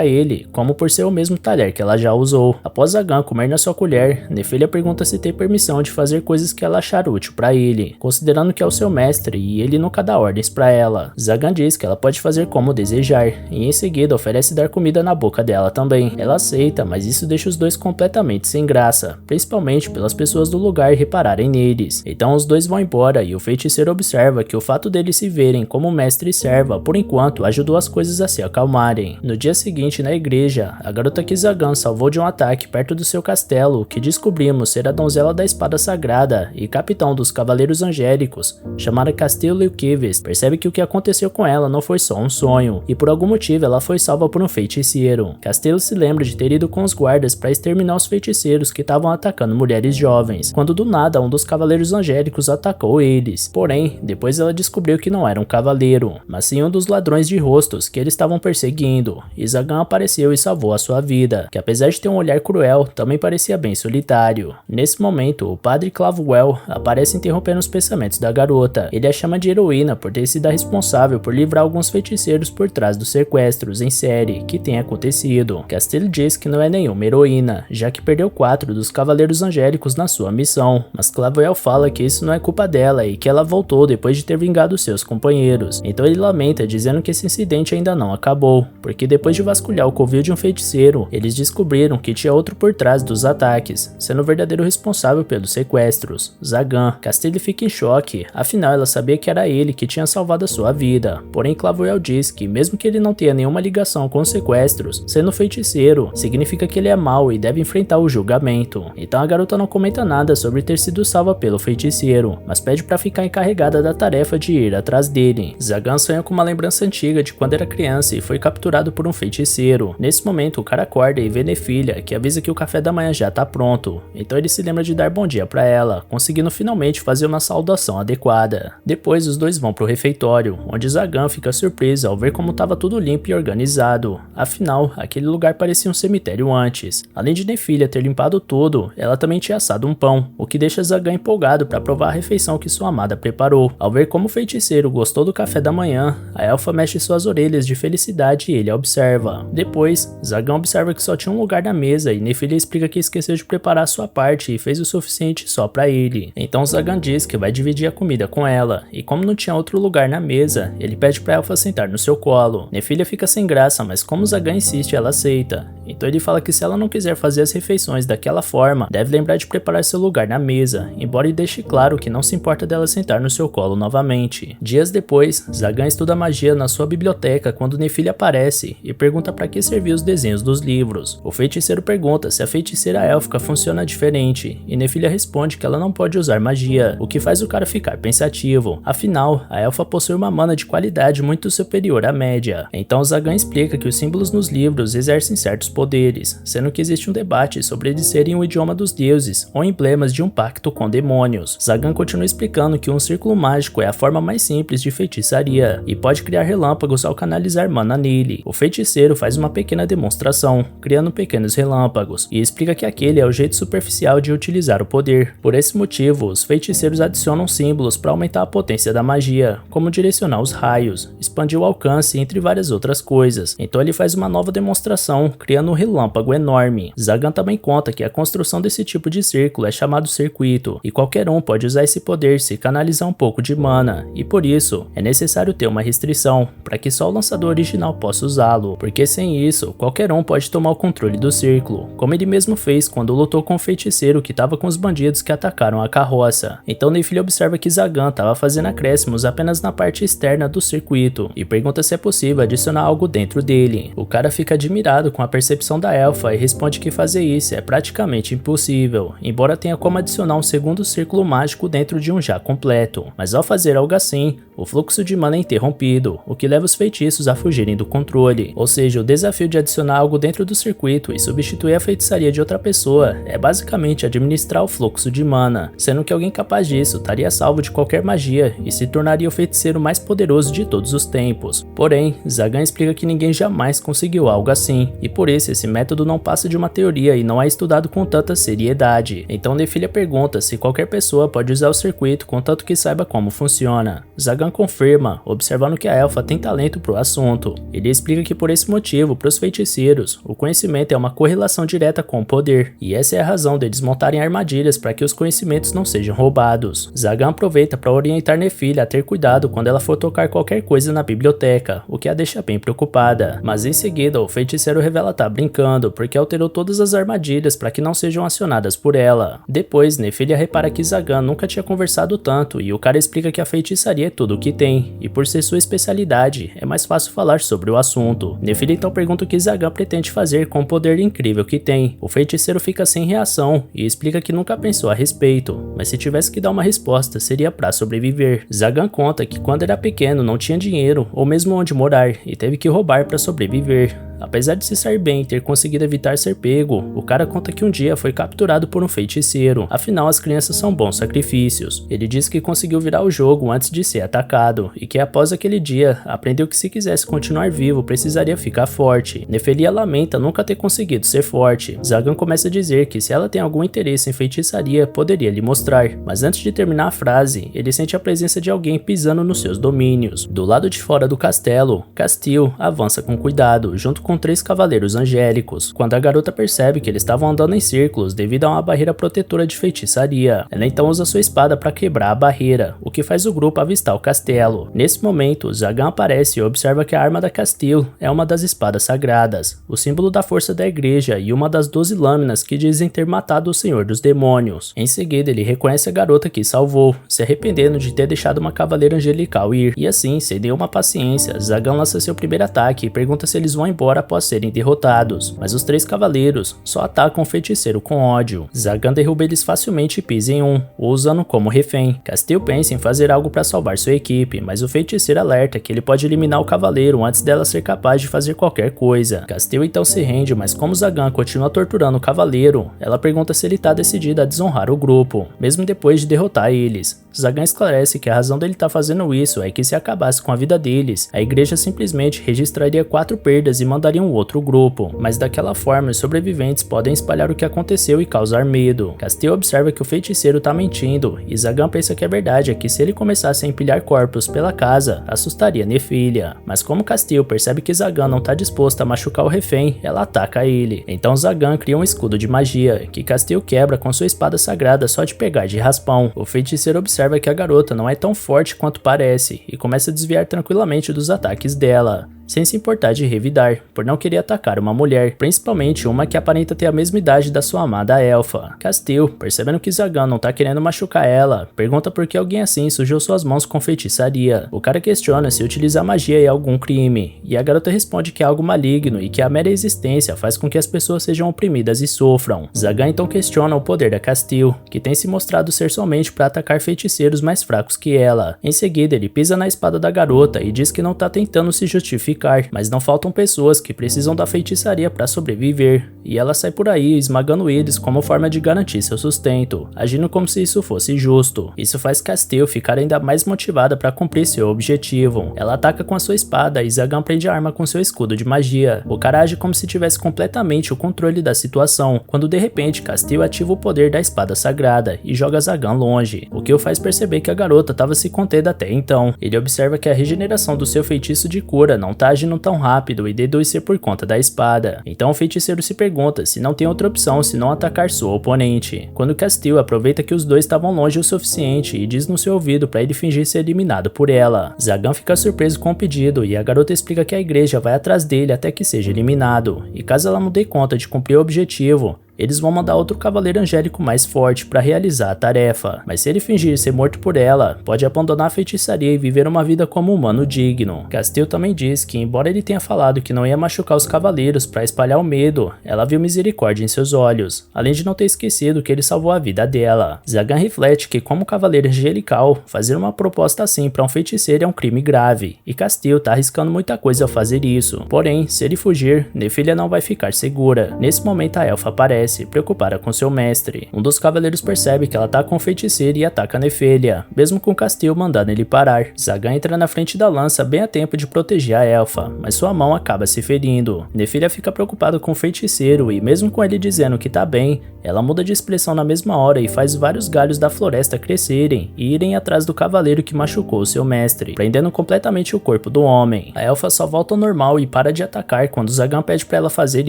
ele, como por ser o mesmo talher que ela já usou. Após Zagan comer na sua colher, Nefilha pergunta se tem permissão de fazer coisas que ela achar útil para ele, considerando que é o seu mestre e ele nunca dá ordens para ela. Zagan diz que ela pode fazer como desejar, e em seguida oferece dar comida na boca dela também. Ela aceita, mas isso deixa os dois completamente sem graça, principalmente pelas pessoas do lugar repararem neles. Então os dois vão embora e o feiticeiro observa que o fato deles se verem como mestre e serva, por enquanto, ajudou as coisas a se acalmarem. No dia seguinte, na igreja, a garota que Zagan salvou de um ataque perto do seu castelo, que descobrimos ser a donzela da espada sagrada e capitão dos cavaleiros angélicos, chamada Castelo Leuquives, percebe que o que aconteceu com ela não foi só um sonho, e por algum motivo ela foi salva por um feiticeiro. Castelo se lembra de ter ido com os guardas para exterminar os feiticeiros que estavam atacando mulheres jovens, quando do nada um dos cavaleiros angélicos atacou eles. Porém, depois ela descobriu que não era um cavaleiro, mas sim um dos ladrões de rostos que eles estavam perseguindo, e Zagan apareceu e salvou a sua vida, que apesar de ter um olhar cruel, também parecia bem solitário. Nesse momento, o padre Clavuel aparece interrompendo os pensamentos da garota. Ele a chama de heroína por ter sido a responsável por livrar alguns feiticeiros por trás dos sequestros em série que tem acontecido. Castelo diz que não é nenhuma heroína, já que perdeu 4 dos cavaleiros angélicos na sua missão, mas Clavuel fala que isso não é culpa dela e que ela voltou depois de ter vingado seus companheiros. Então ele lamenta, dizendo que esse incidente ainda não acabou, porque depois de vasculhar o covil de um feiticeiro, eles descobriram que tinha outro por trás dos ataques, sendo o verdadeiro responsável pelos sequestros, Zagan. Castelo fica em choque, afinal ela sabia que era ele que tinha salvado a sua vida. Porém Clavuel diz que mesmo que ele não tenha nenhuma ligação com os sequestros, sendo feiticeiro, significa que ele é mau e deve enfrentar o julgamento. Então a garota não comenta nada sobre ter sido salva pelo feiticeiro, mas pede para ficar encarregada da tarefa de ir atrás dele. Zagan sonha com uma lembrança antiga de quando era criança e foi capturado por um feiticeiro. Nesse momento o cara acorda e vê Nefilha, que avisa que o café da manhã já tá pronto. Então ele se lembra de dar bom dia para ela, conseguindo finalmente fazer uma saudação adequada. Depois os dois vão pro refeitório, onde Zagan fica surpresa ao ver como tava tudo limpo e organizado. Afinal, aquele lugar parecia um cemitério antes. Além de Nefilha ter limpado tudo, ela também tinha assado um pão, o que deixa Zagan empolgado para provar a refeição que sua amada preparou. Ao ver como o feiticeiro gostou do café da manhã, a elfa mexe suas orelhas de felicidade e ele a observa. Depois, Zagan observa que só tinha um lugar na mesa e Nefilha explica que esqueceu de preparar a sua parte e fez o suficiente só para ele. Então Zagan diz que vai dividir a comida com ela, e como não tinha outro lugar na mesa, ele pede para a elfa sentar no seu colo. Nefilha fica sem graça, mas como Zagan insiste, ela aceita. Então ele fala que se ela não quiser fazer as refeições daquela forma, deve lembrar de preparar seu lugar na mesa, embora ele deixe claro que não se importa dela sentar no seu colo novamente. Dias depois, Zagan estuda magia na sua biblioteca quando Nefilha aparece e pergunta para que serviam os desenhos dos livros. O feiticeiro pergunta se a feiticeira élfica funciona diferente, e Nefilha responde que ela não pode usar magia, o que faz o cara ficar pensativo. Afinal, a elfa possui uma mana de qualidade muito superior à média. Então Zagan explica que os símbolos nos livros exercem certos poderes, sendo que existe um debate sobre eles serem o idioma dos deuses ou emblemas de um pacto com demônios. Zagan continua explicando que um círculo mágico é a forma mais simples de feitiçaria e pode criar relâmpagos ao canalizar mana nele. O feiticeiro faz uma pequena demonstração, criando pequenos relâmpagos, e explica que aquele é o jeito superficial de utilizar o poder. Por esse motivo, os feiticeiros adicionam símbolos para aumentar a potência da magia, como direcionar os raios, expandir o alcance, entre várias outras coisas. Então ele faz uma nova demonstração, criando um relâmpago enorme. Zagan também conta que a construção desse tipo de círculo é chamado circuito, e qualquer um pode usar esse poder se canalizar um pouco de mana, e por isso é necessário ter uma restrição, para que só o lançador original possa usá-lo, porque sem isso, qualquer um pode tomar o controle do círculo, como ele mesmo fez quando lutou com o feiticeiro que estava com os bandidos que atacaram a carroça. Então Nefilha observa que Zagan estava fazendo acréscimos apenas na parte externa do circuito, e pergunta se é possível adicionar algo dentro dele. O cara fica admirado com a percepção percepção da elfa e responde que fazer isso é praticamente impossível, embora tenha como adicionar um segundo círculo mágico dentro de um já completo. Mas ao fazer algo assim, o fluxo de mana é interrompido, o que leva os feitiços a fugirem do controle. Ou seja, o desafio de adicionar algo dentro do circuito e substituir a feitiçaria de outra pessoa é basicamente administrar o fluxo de mana, sendo que alguém capaz disso estaria salvo de qualquer magia e se tornaria o feiticeiro mais poderoso de todos os tempos. Porém, Zagan explica que ninguém jamais conseguiu algo assim, e por isso esse método não passa de uma teoria e não é estudado com tanta seriedade. Então Nephilia pergunta se qualquer pessoa pode usar o circuito contanto que saiba como funciona. Zagan confirma, observando que a elfa tem talento pro assunto. Ele explica que por esse motivo, para os feiticeiros, o conhecimento é uma correlação direta com o poder, e essa é a razão deles montarem armadilhas para que os conhecimentos não sejam roubados. Zagan aproveita para orientar Nephilia a ter cuidado quando ela for tocar qualquer coisa na biblioteca, o que a deixa bem preocupada. Mas em seguida, o feiticeiro revela estar brincando, porque alterou todas as armadilhas para que não sejam acionadas por ela. Depois, Nephilia repara que Zagan nunca tinha conversado tanto, e o cara explica que a feitiçaria é tudo o que tem, e por ser sua especialidade, é mais fácil falar sobre o assunto. Nephilia então pergunta o que Zagan pretende fazer com o poder incrível que tem. O feiticeiro fica sem reação, e explica que nunca pensou a respeito, mas se tivesse que dar uma resposta, seria para sobreviver. Zagan conta que quando era pequeno não tinha dinheiro, ou mesmo onde morar, e teve que roubar para sobreviver. Apesar de se sair bem e ter conseguido evitar ser pego, o cara conta que um dia foi capturado por um feiticeiro, afinal as crianças são bons sacrifícios. Ele diz que conseguiu virar o jogo antes de ser atacado, e que após aquele dia, aprendeu que se quisesse continuar vivo, precisaria ficar forte. Nephilia lamenta nunca ter conseguido ser forte. Zagan começa a dizer que se ela tem algum interesse em feitiçaria, poderia lhe mostrar, mas antes de terminar a frase, ele sente a presença de alguém pisando nos seus domínios. Do lado de fora do castelo, Castile avança com cuidado, junto com 3 cavaleiros angélicos. Quando a garota percebe que eles estavam andando em círculos devido a uma barreira protetora de feitiçaria, ela então usa sua espada para quebrar a barreira, o que faz o grupo avistar o castelo. Nesse momento, Zagan aparece e observa que a arma da Castile é uma das espadas sagradas, o símbolo da força da igreja e uma das 12 lâminas que dizem ter matado o Senhor dos Demônios. Em seguida, ele reconhece a garota que salvou, se arrependendo de ter deixado uma cavaleira angelical ir, e assim, sem nenhuma paciência, Zagan lança seu primeiro ataque e pergunta se eles vão embora após serem derrotados, mas os 3 cavaleiros só atacam o feiticeiro com ódio. Zagan derruba eles facilmente e pisa em um, usando como refém. Castile pensa em fazer algo para salvar sua equipe, mas o feiticeiro alerta que ele pode eliminar o cavaleiro antes dela ser capaz de fazer qualquer coisa. Castile então se rende, mas como Zagan continua torturando o cavaleiro, ela pergunta se ele tá decidido a desonrar o grupo, mesmo depois de derrotar eles. Zagan esclarece que a razão dele estar fazendo isso é que se acabasse com a vida deles, a igreja simplesmente registraria 4 perdas e mandaria um outro grupo, mas daquela forma os sobreviventes podem espalhar o que aconteceu e causar medo. Castile observa que o feiticeiro tá mentindo, e Zagan pensa que a verdade é que se ele começasse a empilhar corpos pela casa, assustaria Nephilia. Mas como Castile percebe que Zagan não tá disposto a machucar o refém, ela ataca ele. Então Zagan cria um escudo de magia, que Castile quebra com sua espada sagrada só de pegar de raspão. O feiticeiro observa que a garota não é tão forte quanto parece, e começa a desviar tranquilamente dos ataques dela, sem se importar de revidar, por não querer atacar uma mulher, principalmente uma que aparenta ter a mesma idade da sua amada elfa. Castile, percebendo que Zagan não tá querendo machucar ela, pergunta por que alguém assim sujou suas mãos com feitiçaria. O cara questiona se utilizar magia é algum crime, e a garota responde que é algo maligno e que a mera existência faz com que as pessoas sejam oprimidas e sofram. Zagan então questiona o poder da Castile, que tem se mostrado ser somente para atacar feiticeiros mais fracos que ela. Em seguida, ele pisa na espada da garota e diz que não tá tentando se justificar, mas não faltam pessoas que precisam da feitiçaria para sobreviver, e ela sai por aí esmagando eles como forma de garantir seu sustento, agindo como se isso fosse justo. Isso faz Castile ficar ainda mais motivada para cumprir seu objetivo. Ela ataca com a sua espada e Zagan prende a arma com seu escudo de magia. O cara age como se tivesse completamente o controle da situação, quando de repente Castile ativa o poder da espada sagrada e joga Zagan longe, o que o faz perceber que a garota estava se contendo até então. Ele observa que a regeneração do seu feitiço de cura não tá agindo tão rápido e deduz ser por conta da espada. Então o feiticeiro se pergunta se não tem outra opção senão atacar sua oponente, quando Castile aproveita que os dois estavam longe o suficiente e diz no seu ouvido para ele fingir ser eliminado por ela. Zagan fica surpreso com o pedido e a garota explica que a igreja vai atrás dele até que seja eliminado, e caso ela não dê conta de cumprir o objetivo, eles vão mandar outro cavaleiro angélico mais forte para realizar a tarefa, mas se ele fingir ser morto por ela, pode abandonar a feitiçaria e viver uma vida como humano digno. Castile também diz que, embora ele tenha falado que não ia machucar os cavaleiros para espalhar o medo, ela viu misericórdia em seus olhos, além de não ter esquecido que ele salvou a vida dela. Zagan reflete que, como cavaleiro angelical, fazer uma proposta assim para um feiticeiro é um crime grave, e Castile tá arriscando muita coisa ao fazer isso. Porém, se ele fugir, Nephilia não vai ficar segura. Nesse momento a elfa aparece, preocupada com seu mestre. Um dos cavaleiros percebe que ela tá com o feiticeiro e ataca Nephilia, mesmo com Castile mandando ele parar. Zagan entra na frente da lança bem a tempo de proteger a elfa, mas sua mão acaba se ferindo. Nephilia fica preocupada com o feiticeiro e, mesmo com ele dizendo que tá bem, ela muda de expressão na mesma hora e faz vários galhos da floresta crescerem e irem atrás do cavaleiro que machucou seu mestre, prendendo completamente o corpo do homem. A elfa só volta ao normal e para de atacar quando Zagan pede para ela fazer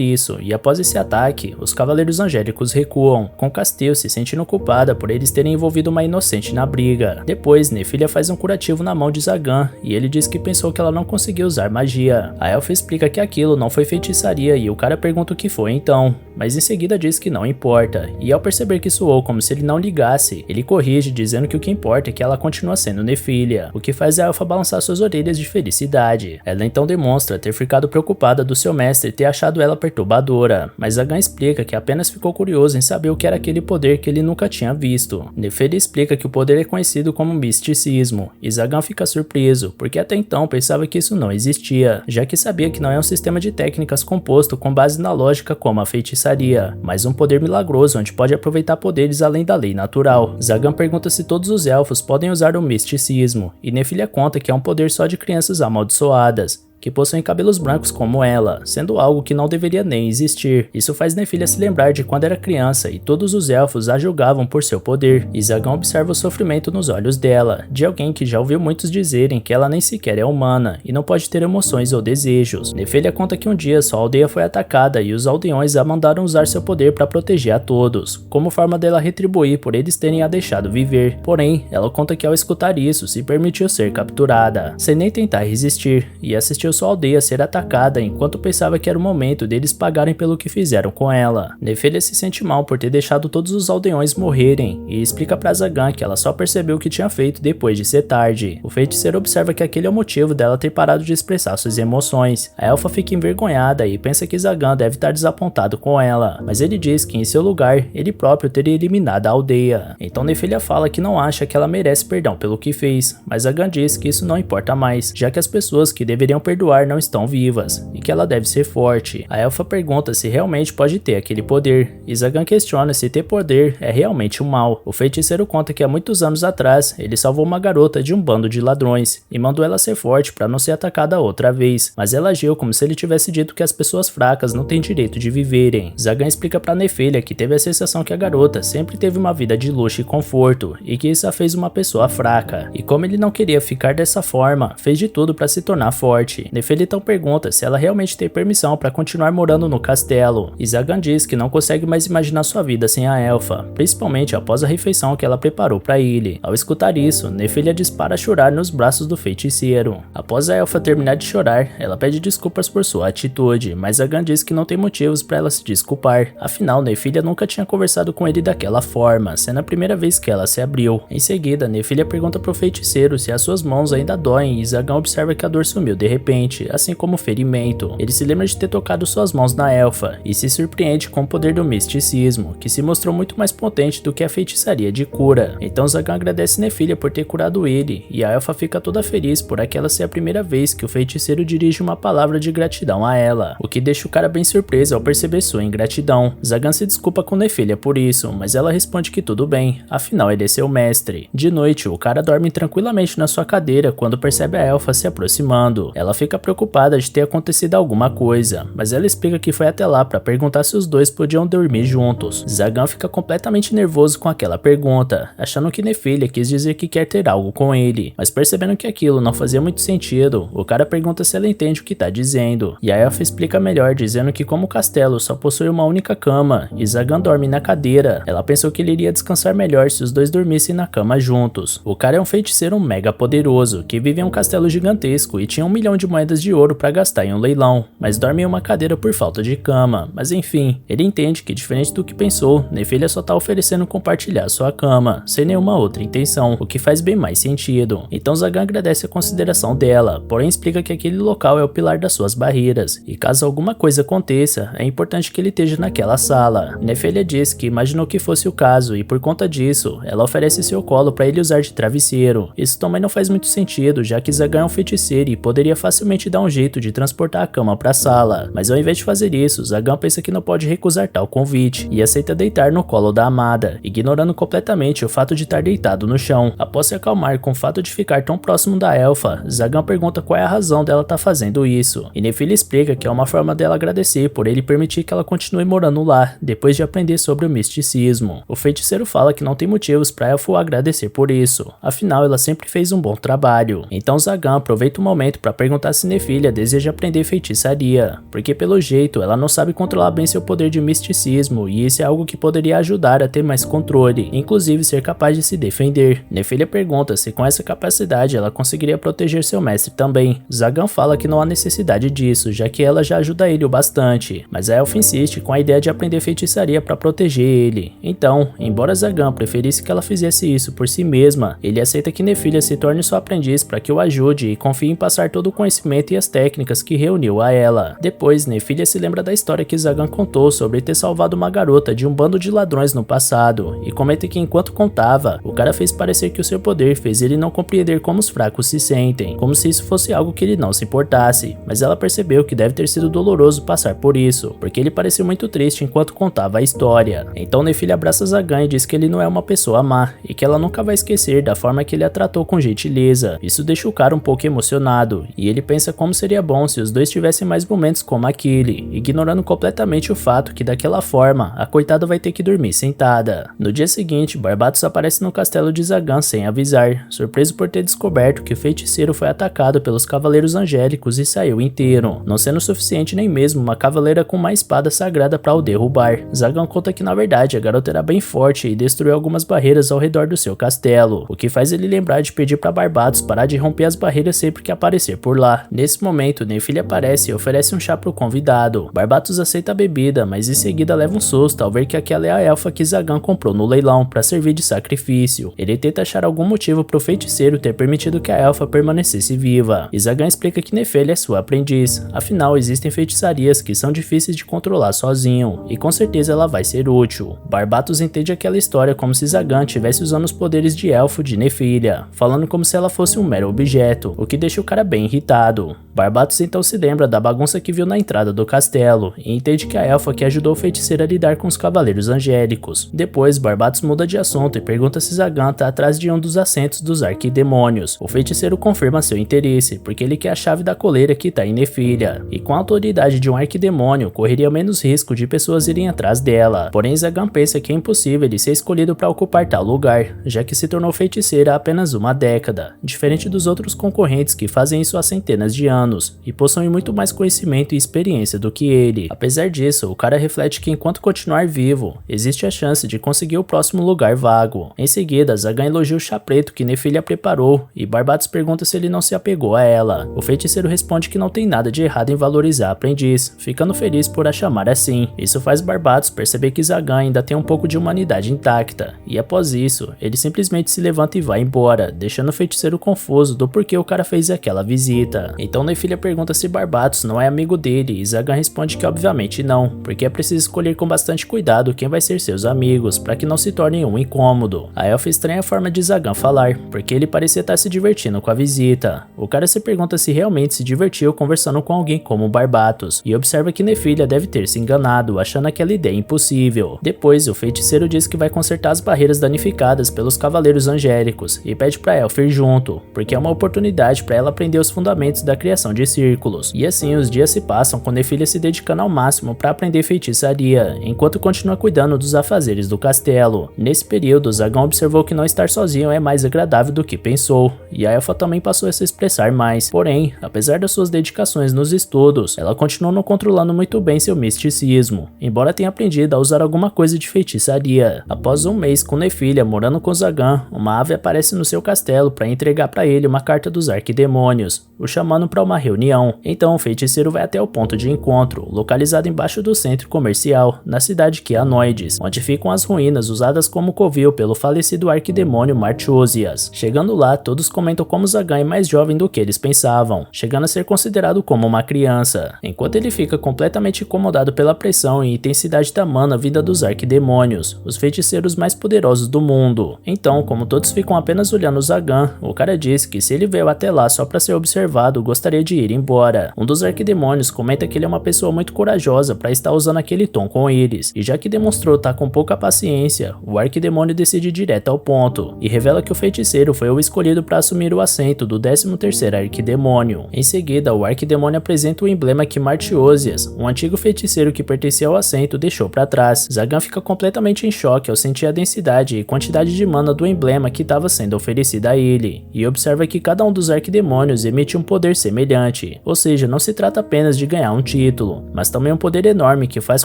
isso, e após esse ataque, os cavaleiros angélicos recuam, com Castile se sentindo culpada por eles terem envolvido uma inocente na briga. Depois, Nephilia faz um curativo na mão de Zagan e ele diz que pensou que ela não conseguia usar magia. A elfa explica que aquilo não foi feitiçaria e o cara pergunta o que foi então, mas em seguida diz que não importa, e ao perceber que soou como se ele não ligasse, ele corrige dizendo que o que importa é que ela continua sendo Nephilia, o que faz a elfa balançar suas orelhas de felicidade. Ela então demonstra ter ficado preocupada do seu mestre ter achado ela perturbadora, mas Zagan explica que apenas ficou curioso em saber o que era aquele poder que ele nunca tinha visto. Nephilia explica que o poder é conhecido como misticismo, e Zagan fica surpreso, porque até então pensava que isso não existia, já que sabia que não é um sistema de técnicas composto com base na lógica como a feitiçaria, mas um poder milagroso onde pode aproveitar poderes além da lei natural. Zagan pergunta se todos os elfos podem usar o misticismo, e Nephilia conta que é um poder só de crianças amaldiçoadas, que possuem cabelos brancos como ela, sendo algo que não deveria nem existir. Isso faz Nephilia se lembrar de quando era criança e todos os elfos a julgavam por seu poder, e Zagan observa o sofrimento nos olhos dela, de alguém que já ouviu muitos dizerem que ela nem sequer é humana e não pode ter emoções ou desejos. Nephilia conta que um dia sua aldeia foi atacada e os aldeões a mandaram usar seu poder para proteger a todos, como forma dela retribuir por eles terem a deixado viver. Porém, ela conta que ao escutar isso, se permitiu ser capturada, sem nem tentar resistir, e assistiu sua aldeia ser atacada enquanto pensava que era o momento deles pagarem pelo que fizeram com ela. Nephilia se sente mal por ter deixado todos os aldeões morrerem e explica pra Zagan que ela só percebeu o que tinha feito depois de ser tarde. O feiticeiro observa que aquele é o motivo dela ter parado de expressar suas emoções. A elfa fica envergonhada e pensa que Zagan deve estar desapontado com ela, mas ele diz que em seu lugar, ele próprio teria eliminado a aldeia. Então Nephilia fala que não acha que ela merece perdão pelo que fez, mas Zagan diz que isso não importa mais, já que as pessoas que deveriam perdoar não estão vivas, e que ela deve ser forte. A elfa pergunta se realmente pode ter aquele poder, e Zagan questiona se ter poder é realmente um mal. O feiticeiro conta que há muitos anos atrás, ele salvou uma garota de um bando de ladrões, e mandou ela ser forte para não ser atacada outra vez, mas ela agiu como se ele tivesse dito que as pessoas fracas não têm direito de viverem. Zagan explica para Nephilia que teve a sensação que a garota sempre teve uma vida de luxo e conforto, e que isso a fez uma pessoa fraca, e como ele não queria ficar dessa forma, fez de tudo para se tornar forte. Nephilia então pergunta se ela realmente tem permissão para continuar morando no castelo, e Zagan diz que não consegue mais imaginar sua vida sem a elfa, principalmente após a refeição que ela preparou para ele. Ao escutar isso, Nephilia dispara a chorar nos braços do feiticeiro. Após a elfa terminar de chorar, ela pede desculpas por sua atitude, mas Zagan diz que não tem motivos para ela se desculpar, afinal Nephilia nunca tinha conversado com ele daquela forma, sendo a primeira vez que ela se abriu. Em seguida, Nephilia pergunta pro feiticeiro se as suas mãos ainda doem e Zagan observa que a dor sumiu de repente, assim como o ferimento. Ele se lembra de ter tocado suas mãos na elfa e se surpreende com o poder do misticismo, que se mostrou muito mais potente do que a feitiçaria de cura. Então Zagan agradece Nephilia por ter curado ele, e a elfa fica toda feliz por aquela ser a primeira vez que o feiticeiro dirige uma palavra de gratidão a ela, o que deixa o cara bem surpreso ao perceber sua ingratidão. Zagan se desculpa com Nephilia por isso, mas ela responde que tudo bem, afinal ele é seu mestre. De noite, o cara dorme tranquilamente na sua cadeira quando percebe a elfa se aproximando. Ela fica preocupada de ter acontecido alguma coisa, mas ela explica que foi até lá para perguntar se os dois podiam dormir juntos. Zagan fica completamente nervoso com aquela pergunta, achando que Nephilia quis dizer que quer ter algo com ele, mas percebendo que aquilo não fazia muito sentido, o cara pergunta se ela entende o que tá dizendo, e a elfa explica melhor dizendo que como o castelo só possui uma única cama, e Zagan dorme na cadeira, ela pensou que ele iria descansar melhor se os dois dormissem na cama juntos. O cara é um feiticeiro mega poderoso, que vive em um castelo gigantesco e tinha 1 milhão de moedas de ouro para gastar em um leilão, mas dorme em uma cadeira por falta de cama. Mas enfim, ele entende que diferente do que pensou, Nefília só tá oferecendo compartilhar sua cama, sem nenhuma outra intenção, o que faz bem mais sentido. Então Zagan agradece a consideração dela, porém explica que aquele local é o pilar das suas barreiras, e caso alguma coisa aconteça, é importante que ele esteja naquela sala. Nefília diz que imaginou que fosse o caso e por conta disso, ela oferece seu colo para ele usar de travesseiro. Isso também não faz muito sentido, já que Zagan é um feiticeiro e poderia facilmente dar um jeito de transportar a cama para a sala, mas ao invés de fazer isso, Zagan pensa que não pode recusar tal convite e aceita deitar no colo da amada, ignorando completamente o fato de estar deitado no chão. Após se acalmar com o fato de ficar tão próximo da elfa, Zagan pergunta qual é a razão dela estar fazendo isso, e Nefília explica que é uma forma dela agradecer por ele permitir que ela continue morando lá, depois de aprender sobre o misticismo. O feiticeiro fala que não tem motivos para elfa agradecer por isso, afinal ela sempre fez um bom trabalho. Então Zagan aproveita o momento para perguntar se Nefília deseja aprender feitiçaria, porque pelo jeito ela não sabe controlar bem seu poder de misticismo e isso é algo que poderia ajudar a ter mais controle, inclusive ser capaz de se defender. Nefília pergunta se com essa capacidade ela conseguiria proteger seu mestre também. Zagan fala que não há necessidade disso, já que ela já ajuda ele o bastante, mas a elfa insiste com a ideia de aprender feitiçaria para proteger ele. Então, embora Zagan preferisse que ela fizesse isso por si mesma, ele aceita que Nefília se torne sua aprendiz para que o ajude e confie em passar todo o conhecimento e as técnicas que reuniu a ela. Depois, Nefília se lembra da história que Zagan contou sobre ter salvado uma garota de um bando de ladrões no passado, e comenta que enquanto contava, o cara fez parecer que o seu poder fez ele não compreender como os fracos se sentem, como se isso fosse algo que ele não se importasse, mas ela percebeu que deve ter sido doloroso passar por isso, porque ele pareceu muito triste enquanto contava a história. Então Nefília abraça Zagan e diz que ele não é uma pessoa má, e que ela nunca vai esquecer da forma que ele a tratou com gentileza. Isso deixa o cara um pouco emocionado, e ele pensa como seria bom se os dois tivessem mais momentos como aquele, ignorando completamente o fato que daquela forma, a coitada vai ter que dormir sentada. No dia seguinte, Barbatos aparece no castelo de Zagan sem avisar, surpreso por ter descoberto que o feiticeiro foi atacado pelos cavaleiros angélicos e saiu inteiro, não sendo suficiente nem mesmo uma cavaleira com uma espada sagrada para o derrubar. Zagan conta que na verdade a garota era bem forte e destruiu algumas barreiras ao redor do seu castelo, o que faz ele lembrar de pedir para Barbatos parar de romper as barreiras sempre que aparecer por lá. Nesse momento, Nefília aparece e oferece um chá pro convidado. Barbatos aceita a bebida, mas em seguida leva um susto ao ver que aquela é a elfa que Zagan comprou no leilão para servir de sacrifício. Ele tenta achar algum motivo pro feiticeiro ter permitido que a elfa permanecesse viva, e Zagan explica que Nefília é sua aprendiz, afinal existem feitiçarias que são difíceis de controlar sozinho, e com certeza ela vai ser útil. Barbatos entende aquela história como se Zagan tivesse usando os poderes de elfo de Nefília, falando como se ela fosse um mero objeto, o que deixa o cara bem irritado. Barbatos então se lembra da bagunça que viu na entrada do castelo, e entende que a elfa que ajudou o feiticeiro a lidar com os cavaleiros angélicos. Depois, Barbatos muda de assunto e pergunta se Zagan tá atrás de um dos assentos dos arquidemônios. O feiticeiro confirma seu interesse, porque ele quer a chave da coleira que tá em Nefília, e com a autoridade de um arquidemônio, correria menos risco de pessoas irem atrás dela. Porém, Zagan pensa que é impossível ele ser escolhido para ocupar tal lugar, já que se tornou feiticeiro há apenas uma década, diferente dos outros concorrentes que fazem isso há centenas de anos, e possuem muito mais conhecimento e experiência do que ele. Apesar disso, o cara reflete que enquanto continuar vivo, existe a chance de conseguir o próximo lugar vago. Em seguida, Zagan elogia o chá preto que Nefília preparou, e Barbatos pergunta se ele não se apegou a ela. O feiticeiro responde que não tem nada de errado em valorizar a aprendiz, ficando feliz por a chamar assim. Isso faz Barbatos perceber que Zagan ainda tem um pouco de humanidade intacta, e após isso, ele simplesmente se levanta e vai embora, deixando o feiticeiro confuso do porquê o cara fez aquela visita. Então Nefília pergunta se Barbatos não é amigo dele, e Zagan responde que obviamente não, porque é preciso escolher com bastante cuidado quem vai ser seus amigos, para que não se torne um incômodo. A elfa estranha a forma de Zagan falar, porque ele parecia estar se divertindo com a visita. O cara se pergunta se realmente se divertiu conversando com alguém como Barbatos, e observa que Nefília deve ter se enganado, achando aquela ideia impossível. Depois, o feiticeiro diz que vai consertar as barreiras danificadas pelos cavaleiros angélicos, e pede pra elfa ir junto, porque é uma oportunidade para ela aprender os fundamentos da criação de círculos. E assim os dias se passam com Nefília se dedicando ao máximo para aprender feitiçaria, enquanto continua cuidando dos afazeres do castelo. Nesse período, Zagan observou que não estar sozinho é mais agradável do que pensou, e a elfa também passou a se expressar mais. Porém, apesar das suas dedicações nos estudos, ela continuou não controlando muito bem seu misticismo, embora tenha aprendido a usar alguma coisa de feitiçaria. Após um mês com Nefília morando com Zagan, uma ave aparece no seu castelo para entregar para ele uma carta dos arquidemônios. O chão chamando para uma reunião. Então o feiticeiro vai até o ponto de encontro, localizado embaixo do centro comercial, na cidade Keanoides, onde ficam as ruínas usadas como covil pelo falecido arquidemônio Martiosias. Chegando lá, todos comentam como Zagan é mais jovem do que eles pensavam, chegando a ser considerado como uma criança, enquanto ele fica completamente incomodado pela pressão e intensidade da mana vinda dos arquidemônios, os feiticeiros mais poderosos do mundo. Então, como todos ficam apenas olhando Zagan, o cara diz que se ele veio até lá só para ser observado, gostaria de ir embora. Um dos arquidemônios comenta que ele é uma pessoa muito corajosa para estar usando aquele tom com eles, e já que demonstrou estar com pouca paciência, o arquidemônio decide ir direto ao ponto, e revela que o feiticeiro foi o escolhido para assumir o assento do 13º arquidemônio. Em seguida, o arquidemônio apresenta o emblema que Martiosias, um antigo feiticeiro que pertencia ao assento, deixou para trás. Zagan fica completamente em choque ao sentir a densidade e quantidade de mana do emblema que estava sendo oferecida a ele, e observa que cada um dos arquidemônios emite um poder semelhante, ou seja, não se trata apenas de ganhar um título, mas também um poder enorme que faz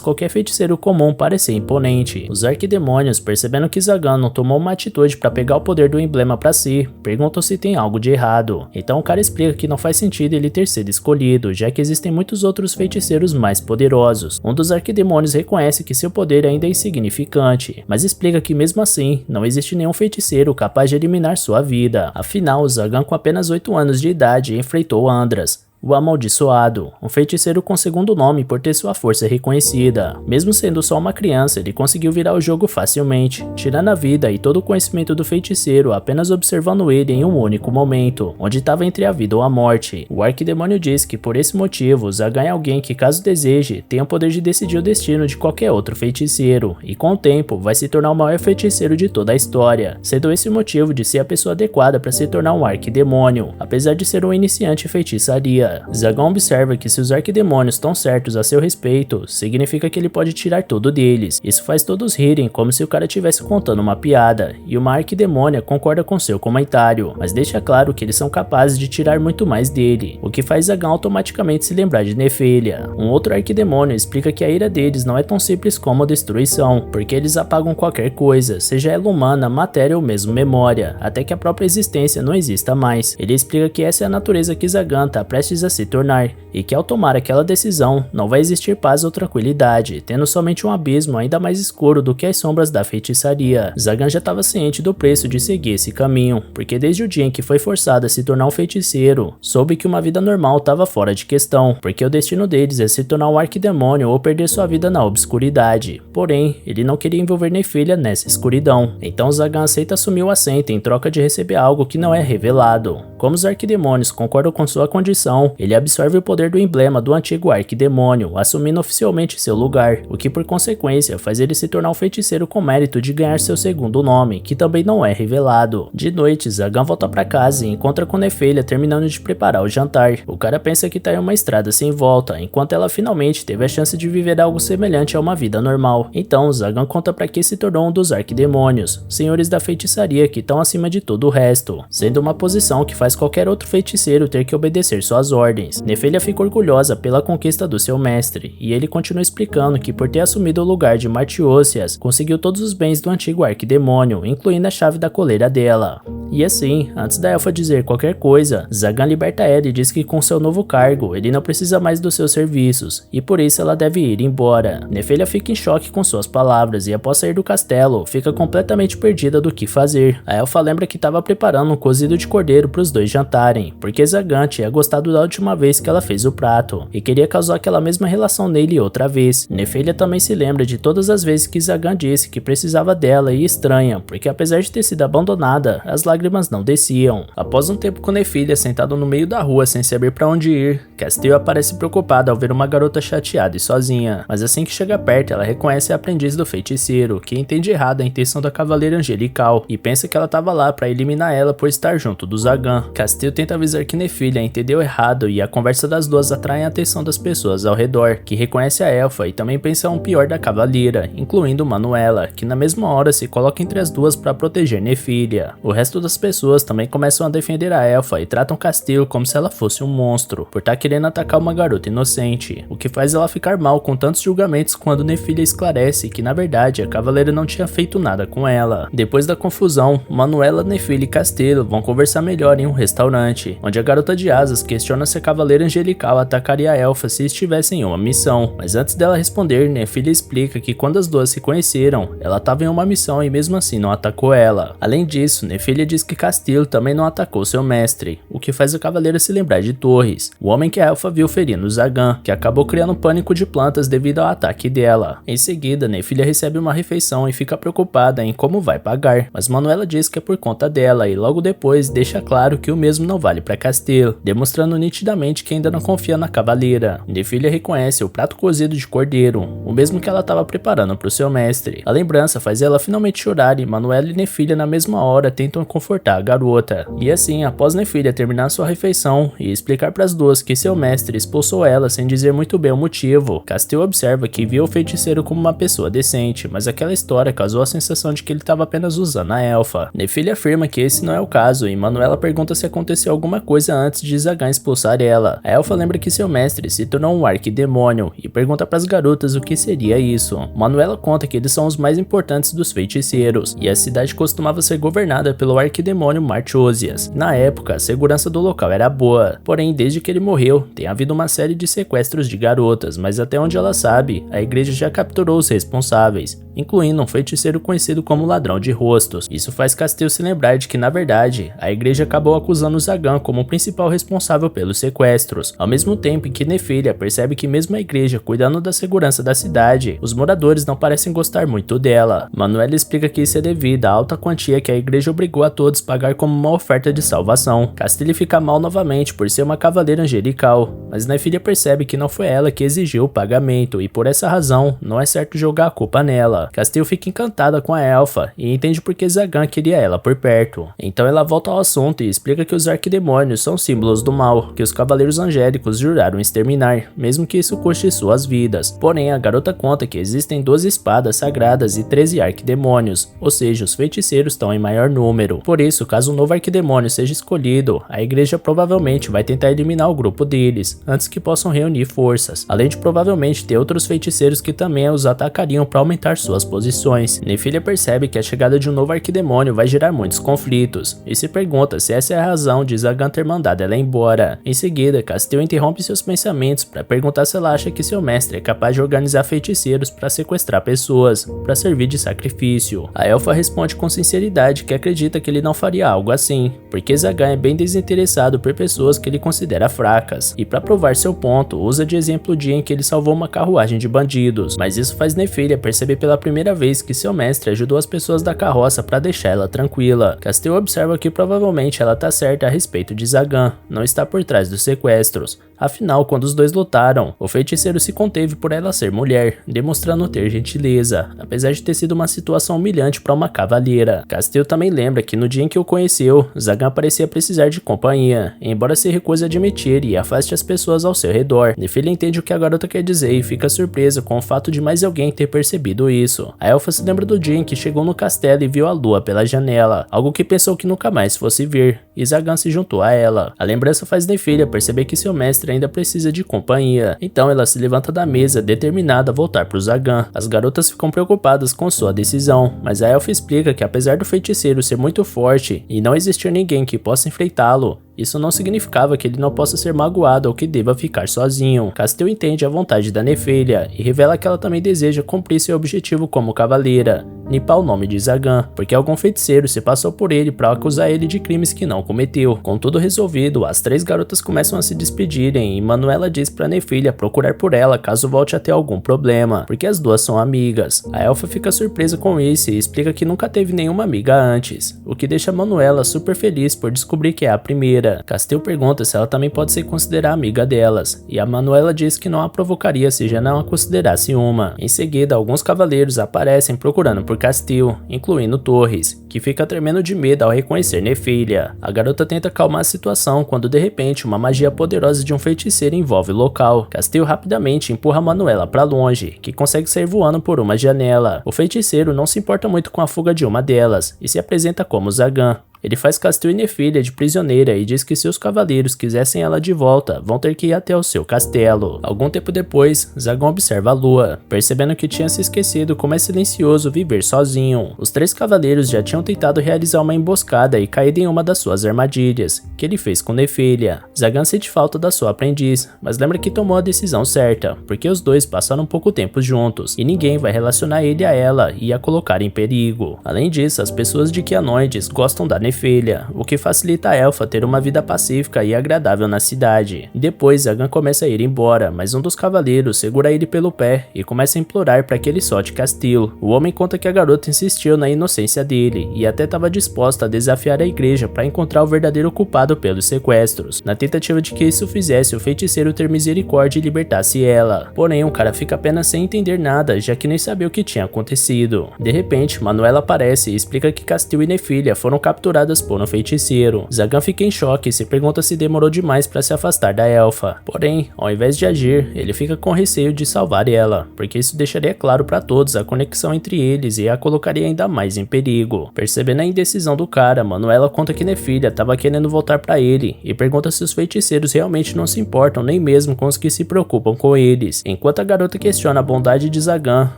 qualquer feiticeiro comum parecer imponente. Os arquidemônios, percebendo que Zagan não tomou uma atitude para pegar o poder do emblema para si, perguntam se tem algo de errado. Então o cara explica que não faz sentido ele ter sido escolhido, já que existem muitos outros feiticeiros mais poderosos. Um dos arquidemônios reconhece que seu poder ainda é insignificante, mas explica que mesmo assim, não existe nenhum feiticeiro capaz de eliminar sua vida. Afinal, Zagan, com apenas 8 anos de idade, enfrentou Andras, o Amaldiçoado, um feiticeiro com segundo nome por ter sua força reconhecida. Mesmo sendo só uma criança, ele conseguiu virar o jogo facilmente, tirando a vida e todo o conhecimento do feiticeiro apenas observando ele em um único momento, onde estava entre a vida ou a morte. O arquidemônio diz que por esse motivo, Zagan é alguém que, caso deseje, tem o poder de decidir o destino de qualquer outro feiticeiro, e com o tempo vai se tornar o maior feiticeiro de toda a história, sendo esse o motivo de ser a pessoa adequada para se tornar um arquidemônio, apesar de ser um iniciante em feitiçaria. Zagan observa que se os arquidemônios estão certos a seu respeito, significa que ele pode tirar tudo deles. Isso faz todos rirem como se o cara estivesse contando uma piada, e uma arquidemônia concorda com seu comentário, mas deixa claro que eles são capazes de tirar muito mais dele, o que faz Zagan automaticamente se lembrar de Nefelia. Um outro arquidemônio explica que a ira deles não é tão simples como a destruição, porque eles apagam qualquer coisa, seja ela humana, matéria ou mesmo memória, até que a própria existência não exista mais. Ele explica que essa é a natureza que Zagan está prestes a se tornar, e que ao tomar aquela decisão, não vai existir paz ou tranquilidade, tendo somente um abismo ainda mais escuro do que as sombras da feitiçaria. Zagan já estava ciente do preço de seguir esse caminho, porque desde o dia em que foi forçado a se tornar um feiticeiro, soube que uma vida normal estava fora de questão, porque o destino deles é se tornar um arquidemônio ou perder sua vida na obscuridade. Porém, ele não queria envolver Nefelia nessa escuridão, então Zagan aceita assumir o assento em troca de receber algo que não é revelado. Como os arquidemônios concordam com sua condição, ele absorve o poder do emblema do antigo arquidemônio, assumindo oficialmente seu lugar, o que por consequência faz ele se tornar um feiticeiro com mérito de ganhar seu segundo nome, que também não é revelado. De noite, Zagan volta para casa e encontra com Nefelia terminando de preparar o jantar. O cara pensa que tá em uma estrada sem volta, enquanto ela finalmente teve a chance de viver algo semelhante a uma vida normal. Então, Zagan conta para que se tornou um dos arquidemônios, senhores da feitiçaria que estão acima de todo o resto, sendo uma posição que faz qualquer outro feiticeiro ter que obedecer suas ordens. Nefelia fica orgulhosa pela conquista do seu mestre, e ele continua explicando que por ter assumido o lugar de Martiosias, conseguiu todos os bens do antigo arquidemônio, incluindo a chave da coleira dela. E assim, antes da elfa dizer qualquer coisa, Zagan liberta ela e diz que com seu novo cargo, ele não precisa mais dos seus serviços, e por isso ela deve ir embora. Nefelia fica em choque com suas palavras e após sair do castelo, fica completamente perdida do que fazer. A elfa lembra que estava preparando um cozido de cordeiro para os dois jantarem, porque Zagan tinha gostado da última vez que ela fez o prato, e queria causar aquela mesma relação nele outra vez. Nefelia também se lembra de todas as vezes que Zagan disse que precisava dela e estranha, porque apesar de ter sido abandonada, as lágrimas não desciam. Após um tempo com Nefelia sentado no meio da rua sem saber para onde ir, Castile aparece preocupada ao ver uma garota chateada e sozinha, mas assim que chega perto ela reconhece a aprendiz do feiticeiro, que entende errado a intenção da cavaleira angelical, e pensa que ela estava lá para eliminar ela por estar junto do Zagan. Castile tenta avisar que Nefelia entendeu errado e a conversa das duas atrai a atenção das pessoas ao redor, que reconhece a elfa e também pensa um pior da cavaleira, incluindo Manuela, que na mesma hora se coloca entre as duas para proteger Nefelia. O resto as pessoas também começam a defender a elfa e tratam Castile como se ela fosse um monstro, por estar querendo atacar uma garota inocente, o que faz ela ficar mal com tantos julgamentos quando Nefília esclarece que na verdade a cavaleira não tinha feito nada com ela. Depois da confusão, Manuela, Nefília e Castile vão conversar melhor em um restaurante, onde a garota de asas questiona se a cavaleira angelical atacaria a elfa se estivessem em uma missão, mas antes dela responder, Nefília explica que quando as duas se conheceram, ela estava em uma missão e mesmo assim não atacou ela. Além disso, Nefília diz que Castile também não atacou seu mestre, o que faz a cavaleira se lembrar de Torres, o homem que a elfa viu ferindo Zagan, que acabou criando pânico de plantas devido ao ataque dela. Em seguida, Nefília recebe uma refeição e fica preocupada em como vai pagar, mas Manuela diz que é por conta dela e logo depois deixa claro que o mesmo não vale para Castile, demonstrando nitidamente que ainda não confia na cavaleira. Nefília reconhece o prato cozido de cordeiro, o mesmo que ela estava preparando para o seu mestre. A lembrança faz ela finalmente chorar e Manuela e Nefília na mesma hora tentam confortar a garota. E assim, após Nefília terminar sua refeição e explicar para as duas que seu mestre expulsou ela sem dizer muito bem o motivo, Castile observa que viu o feiticeiro como uma pessoa decente, mas aquela história causou a sensação de que ele estava apenas usando a elfa. Nefília afirma que esse não é o caso e Manuela pergunta se aconteceu alguma coisa antes de Zagan expulsar ela. A elfa lembra que seu mestre se tornou um arquidemônio e pergunta para as garotas o que seria isso. Manuela conta que eles são os mais importantes dos feiticeiros e a cidade costumava ser governada pelo arquidemônio Marchosias. Na época, a segurança do local era boa, porém desde que ele morreu, tem havido uma série de sequestros de garotas, mas até onde ela sabe, a igreja já capturou os responsáveis, incluindo um feiticeiro conhecido como Ladrão de Rostos. Isso faz Castile se lembrar de que, na verdade, a igreja acabou acusando Zagan como o principal responsável pelos sequestros, ao mesmo tempo em que Nefília percebe que mesmo a igreja cuidando da segurança da cidade, os moradores não parecem gostar muito dela. Manuela explica que isso é devido à alta quantia que a igreja obrigou a todos pagar como uma oferta de salvação. Castile fica mal novamente por ser uma cavaleira angelical, mas Nefília percebe que não foi ela que exigiu o pagamento e por essa razão não é certo jogar a culpa nela. Castile fica encantada com a elfa e entende por que Zagan queria ela por perto. Então ela volta ao assunto e explica que os arquidemônios são símbolos do mal, que os cavaleiros angélicos juraram exterminar, mesmo que isso custe suas vidas. Porém, a garota conta que existem 12 espadas sagradas e 13 arquidemônios, ou seja, os feiticeiros estão em maior número. Por isso, caso um novo arquidemônio seja escolhido, a igreja provavelmente vai tentar eliminar o grupo deles, antes que possam reunir forças, além de provavelmente ter outros feiticeiros que também os atacariam para aumentar suas posições. Nefília percebe que a chegada de um novo arquidemônio vai gerar muitos conflitos, e se pergunta se essa é a razão de Zagan ter mandado ela embora. Em seguida, Castile interrompe seus pensamentos para perguntar se ela acha que seu mestre é capaz de organizar feiticeiros para sequestrar pessoas, para servir de sacrifício. A elfa responde com sinceridade que acredita que ele não faria algo assim, porque Zagan é bem desinteressado por pessoas que ele considera fracas, e para provar seu ponto, usa de exemplo o dia em que ele salvou uma carruagem de bandidos, mas isso faz Nefília perceber pela primeira vez que seu mestre ajudou as pessoas da carroça para deixar ela tranquila. Castile observa que provavelmente ela tá certa a respeito de Zagan, não está por trás dos sequestros. Afinal, quando os dois lutaram, o feiticeiro se conteve por ela ser mulher, demonstrando ter gentileza, apesar de ter sido uma situação humilhante para uma cavaleira. Castile também lembra que no dia em que o conheceu, Zagan parecia precisar de companhia, embora se recuse a admitir e afaste as pessoas ao seu redor. Nefília entende o que a garota quer dizer e fica surpresa com o fato de mais alguém ter percebido isso. A elfa se lembra do dia em que chegou no castelo e viu a lua pela janela, algo que pensou que nunca mais fosse ver, e Zagan se juntou a ela. A lembrança faz Nefília perceber que seu mestre ainda precisa de companhia, então ela se levanta da mesa determinada a voltar para o Zagan. As garotas ficam preocupadas com sua decisão, mas a elfa explica que apesar do feiticeiro ser muito forte e não existir ninguém que possa enfrentá-lo, isso não significava que ele não possa ser magoado ou que deva ficar sozinho. Castile entende a vontade da Nefília e revela que ela também deseja cumprir seu objetivo como cavaleira, limpar o nome de Zagan, porque algum feiticeiro se passou por ele para acusar ele de crimes que não cometeu. Com tudo resolvido, as três garotas começam a se despedirem e Manuela diz para Nefília procurar por ela caso volte a ter algum problema, porque as duas são amigas. A elfa fica surpresa com isso e explica que nunca teve nenhuma amiga antes, o que deixa Manuela super feliz por descobrir que é a primeira. Castile pergunta se ela também pode se considerar amiga delas, e a Manuela diz que não a provocaria se já não a considerasse uma. Em seguida, alguns cavaleiros aparecem procurando por Castile, incluindo Torres, que fica tremendo de medo ao reconhecer Nefília. A garota tenta acalmar a situação quando de repente uma magia poderosa de um feiticeiro envolve o local. Castile rapidamente empurra Manuela para longe, que consegue sair voando por uma janela. O feiticeiro não se importa muito com a fuga de uma delas, e se apresenta como Zagan, Ele faz Castile e Nefília de prisioneira e diz que se os cavaleiros quisessem ela de volta, vão ter que ir até o seu castelo. Algum tempo depois, Zagan observa a lua, percebendo que tinha se esquecido como é silencioso viver sozinho. Os 3 cavaleiros já tinham tentado realizar uma emboscada e caído em uma das suas armadilhas, que ele fez com Nefília. Zagan sente falta da sua aprendiz, mas lembra que tomou a decisão certa, porque os dois passaram pouco tempo juntos, e ninguém vai relacionar ele a ela e a colocar em perigo. Além disso, as pessoas de Kyanoides gostam da Nefília, o que facilita a elfa ter uma vida pacífica e agradável na cidade. Depois, Zagan começa a ir embora, mas um dos cavaleiros segura ele pelo pé e começa a implorar para que ele solte Castile. O homem conta que a garota insistiu na inocência dele e até estava disposta a desafiar a igreja para encontrar o verdadeiro culpado pelos sequestros, na tentativa de que isso fizesse o feiticeiro ter misericórdia e libertasse ela. Porém, o cara fica apenas sem entender nada, já que nem sabia o que tinha acontecido. De repente, Manuela aparece e explica que Castile e Nefília foram capturadas por um feiticeiro. Zagan fica em choque e se pergunta se demorou demais para se afastar da elfa. Porém, ao invés de agir, ele fica com receio de salvar ela, porque isso deixaria claro para todos a conexão entre eles e a colocaria ainda mais em perigo. Percebendo a indecisão do cara, Manuela conta que Nefília estava querendo voltar para ele e pergunta se os feiticeiros realmente não se importam nem mesmo com os que se preocupam com eles. Enquanto a garota questiona a bondade de Zagan,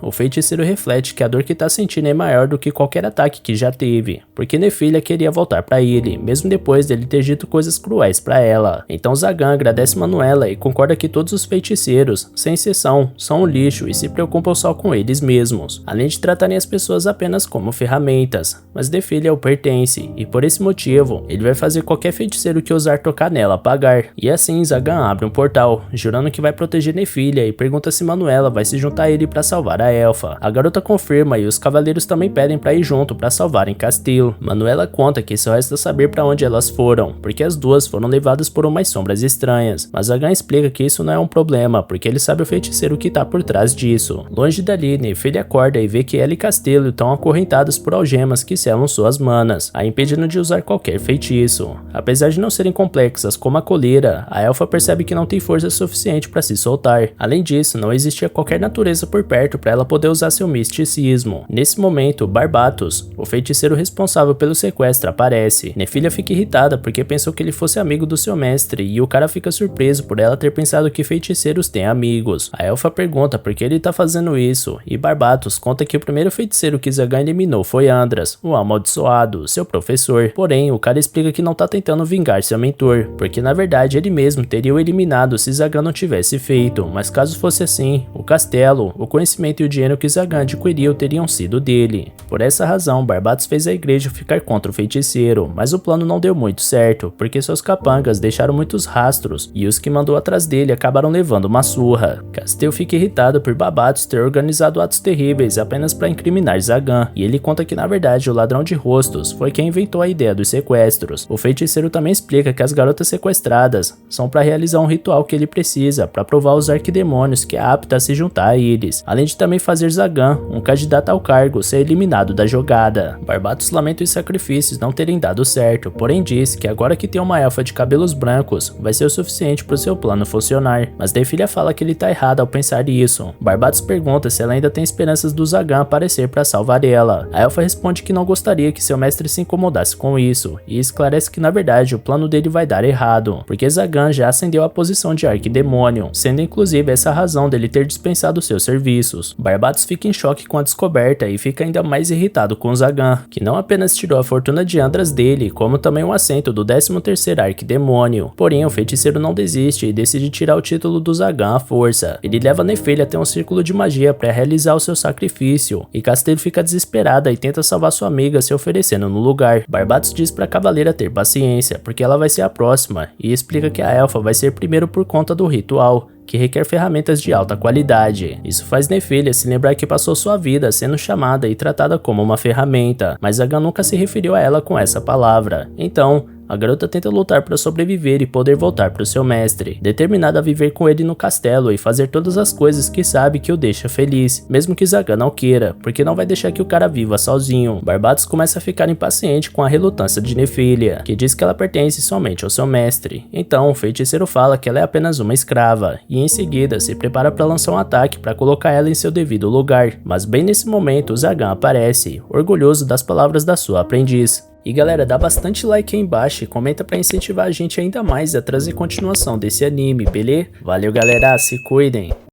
o feiticeiro reflete que a dor que tá sentindo é maior do que qualquer ataque que já teve, porque Nefília queria voltar para ele, mesmo depois dele ter dito coisas cruéis para ela. Então Zagan agradece Manuela e concorda que todos os feiticeiros, sem exceção, são um lixo e se preocupam só com eles mesmos, além de tratarem as pessoas apenas como ferramentas. Mas Nefília o pertence, e por esse motivo, ele vai fazer qualquer feiticeiro que ousar tocar nela pagar. E assim Zagan abre um portal, jurando que vai proteger Nefília e pergunta se Manuela vai se juntar a ele para salvar a elfa. A garota confirma e os cavaleiros também pedem para ir junto para salvarem Castile. Manuela conta que só resta saber para onde elas foram, porque as duas foram levadas por umas sombras estranhas, mas Zagan explica que isso não é um problema, porque ele sabe o feiticeiro que tá por trás disso. Longe dali, Nefília acorda e vê que ela e Castile estão acorrentados por algemas que selam suas manas, a impedindo de usar qualquer feitiço. Apesar de não serem complexas como a coleira, a elfa percebe que não tem força suficiente para se soltar. Além disso, não existia qualquer natureza por perto para ela poder usar seu misticismo. Nesse momento, Barbatos, o feiticeiro responsável pelo sequestro, aparece. Nefília fica irritada porque pensou que ele fosse amigo do seu mestre, e o cara fica surpreso por ela ter pensado que feiticeiros têm amigos. A elfa pergunta por que ele tá fazendo isso, e Barbatos conta que o primeiro feiticeiro que Zagan eliminou foi Andras, o amaldiçoado, seu professor. Porém, o cara explica que não tá tentando vingar seu mentor, porque na verdade ele mesmo teria o eliminado se Zagan não tivesse feito, mas caso fosse assim, o castelo, o conhecimento e o dinheiro que Zagan adquiriu teriam sido dele. Por essa razão, Barbatos fez a igreja ficar contra o feiticeiro, mas o plano não deu muito certo, porque seus capangas deixaram muitos rastros, e os que mandou atrás dele acabaram levando uma surra. Castile fica irritado por Barbatos ter organizado atos terríveis apenas para incriminar Zagan, e ele conta que na verdade o ladrão de rostos foi quem inventou a ideia dos sequestros. O feiticeiro também explica que as garotas sequestradas são para realizar um ritual que ele precisa para provar aos arquidemônios que é apta a se juntar a eles, além de também fazer Zagan, um candidato ao cargo, ser eliminado da jogada. Barbatos lamenta os sacrifícios não terem dado certo, porém diz que agora que tem uma elfa de cabelos brancos, vai ser o suficiente para o seu plano funcionar, mas Nefília fala que ele tá errado ao pensar isso. Barbatos pergunta se ela ainda tem esperanças do Zagan aparecer para salvar ela. A elfa responde que não gostaria que seu mestre se incomodasse com isso, e esclarece que na verdade o plano dele vai dar errado, porque Zagan já ascendeu à posição de arquidemônio, sendo inclusive essa a razão dele ter dispensado seus serviços. Barbatos fica em choque com a descoberta e fica ainda mais irritado com Zagan, que não apenas tirou a fortuna de Andras dele, como também um assento do 13º arquidemônio. Porém, o feiticeiro não desiste e decide tirar o título do Zagan à força. Ele leva Nefília até um círculo de magia para realizar o seu sacrifício, e Castile fica desesperada e tenta salvar sua amiga se oferecendo no lugar. Barbatos diz pra cavaleira ter paciência, porque ela vai ser a próxima, e explica que a elfa vai ser primeiro por conta do ritual, que requer ferramentas de alta qualidade. Isso faz Nefília se lembrar que passou sua vida sendo chamada e tratada como uma ferramenta, mas Zagan nunca se referiu a ela com essa palavra. Então, a garota tenta lutar para sobreviver e poder voltar para o seu mestre, determinada a viver com ele no castelo e fazer todas as coisas que sabe que o deixa feliz, mesmo que Zagan não queira, porque não vai deixar que o cara viva sozinho. Barbatos começa a ficar impaciente com a relutância de Nefília, que diz que ela pertence somente ao seu mestre. Então, o feiticeiro fala que ela é apenas uma escrava, e em seguida se prepara para lançar um ataque para colocar ela em seu devido lugar. Mas bem nesse momento, Zagan aparece, orgulhoso das palavras da sua aprendiz. E galera, dá bastante like aí embaixo e comenta pra incentivar a gente ainda mais a trazer continuação desse anime, beleza? Valeu galera, se cuidem!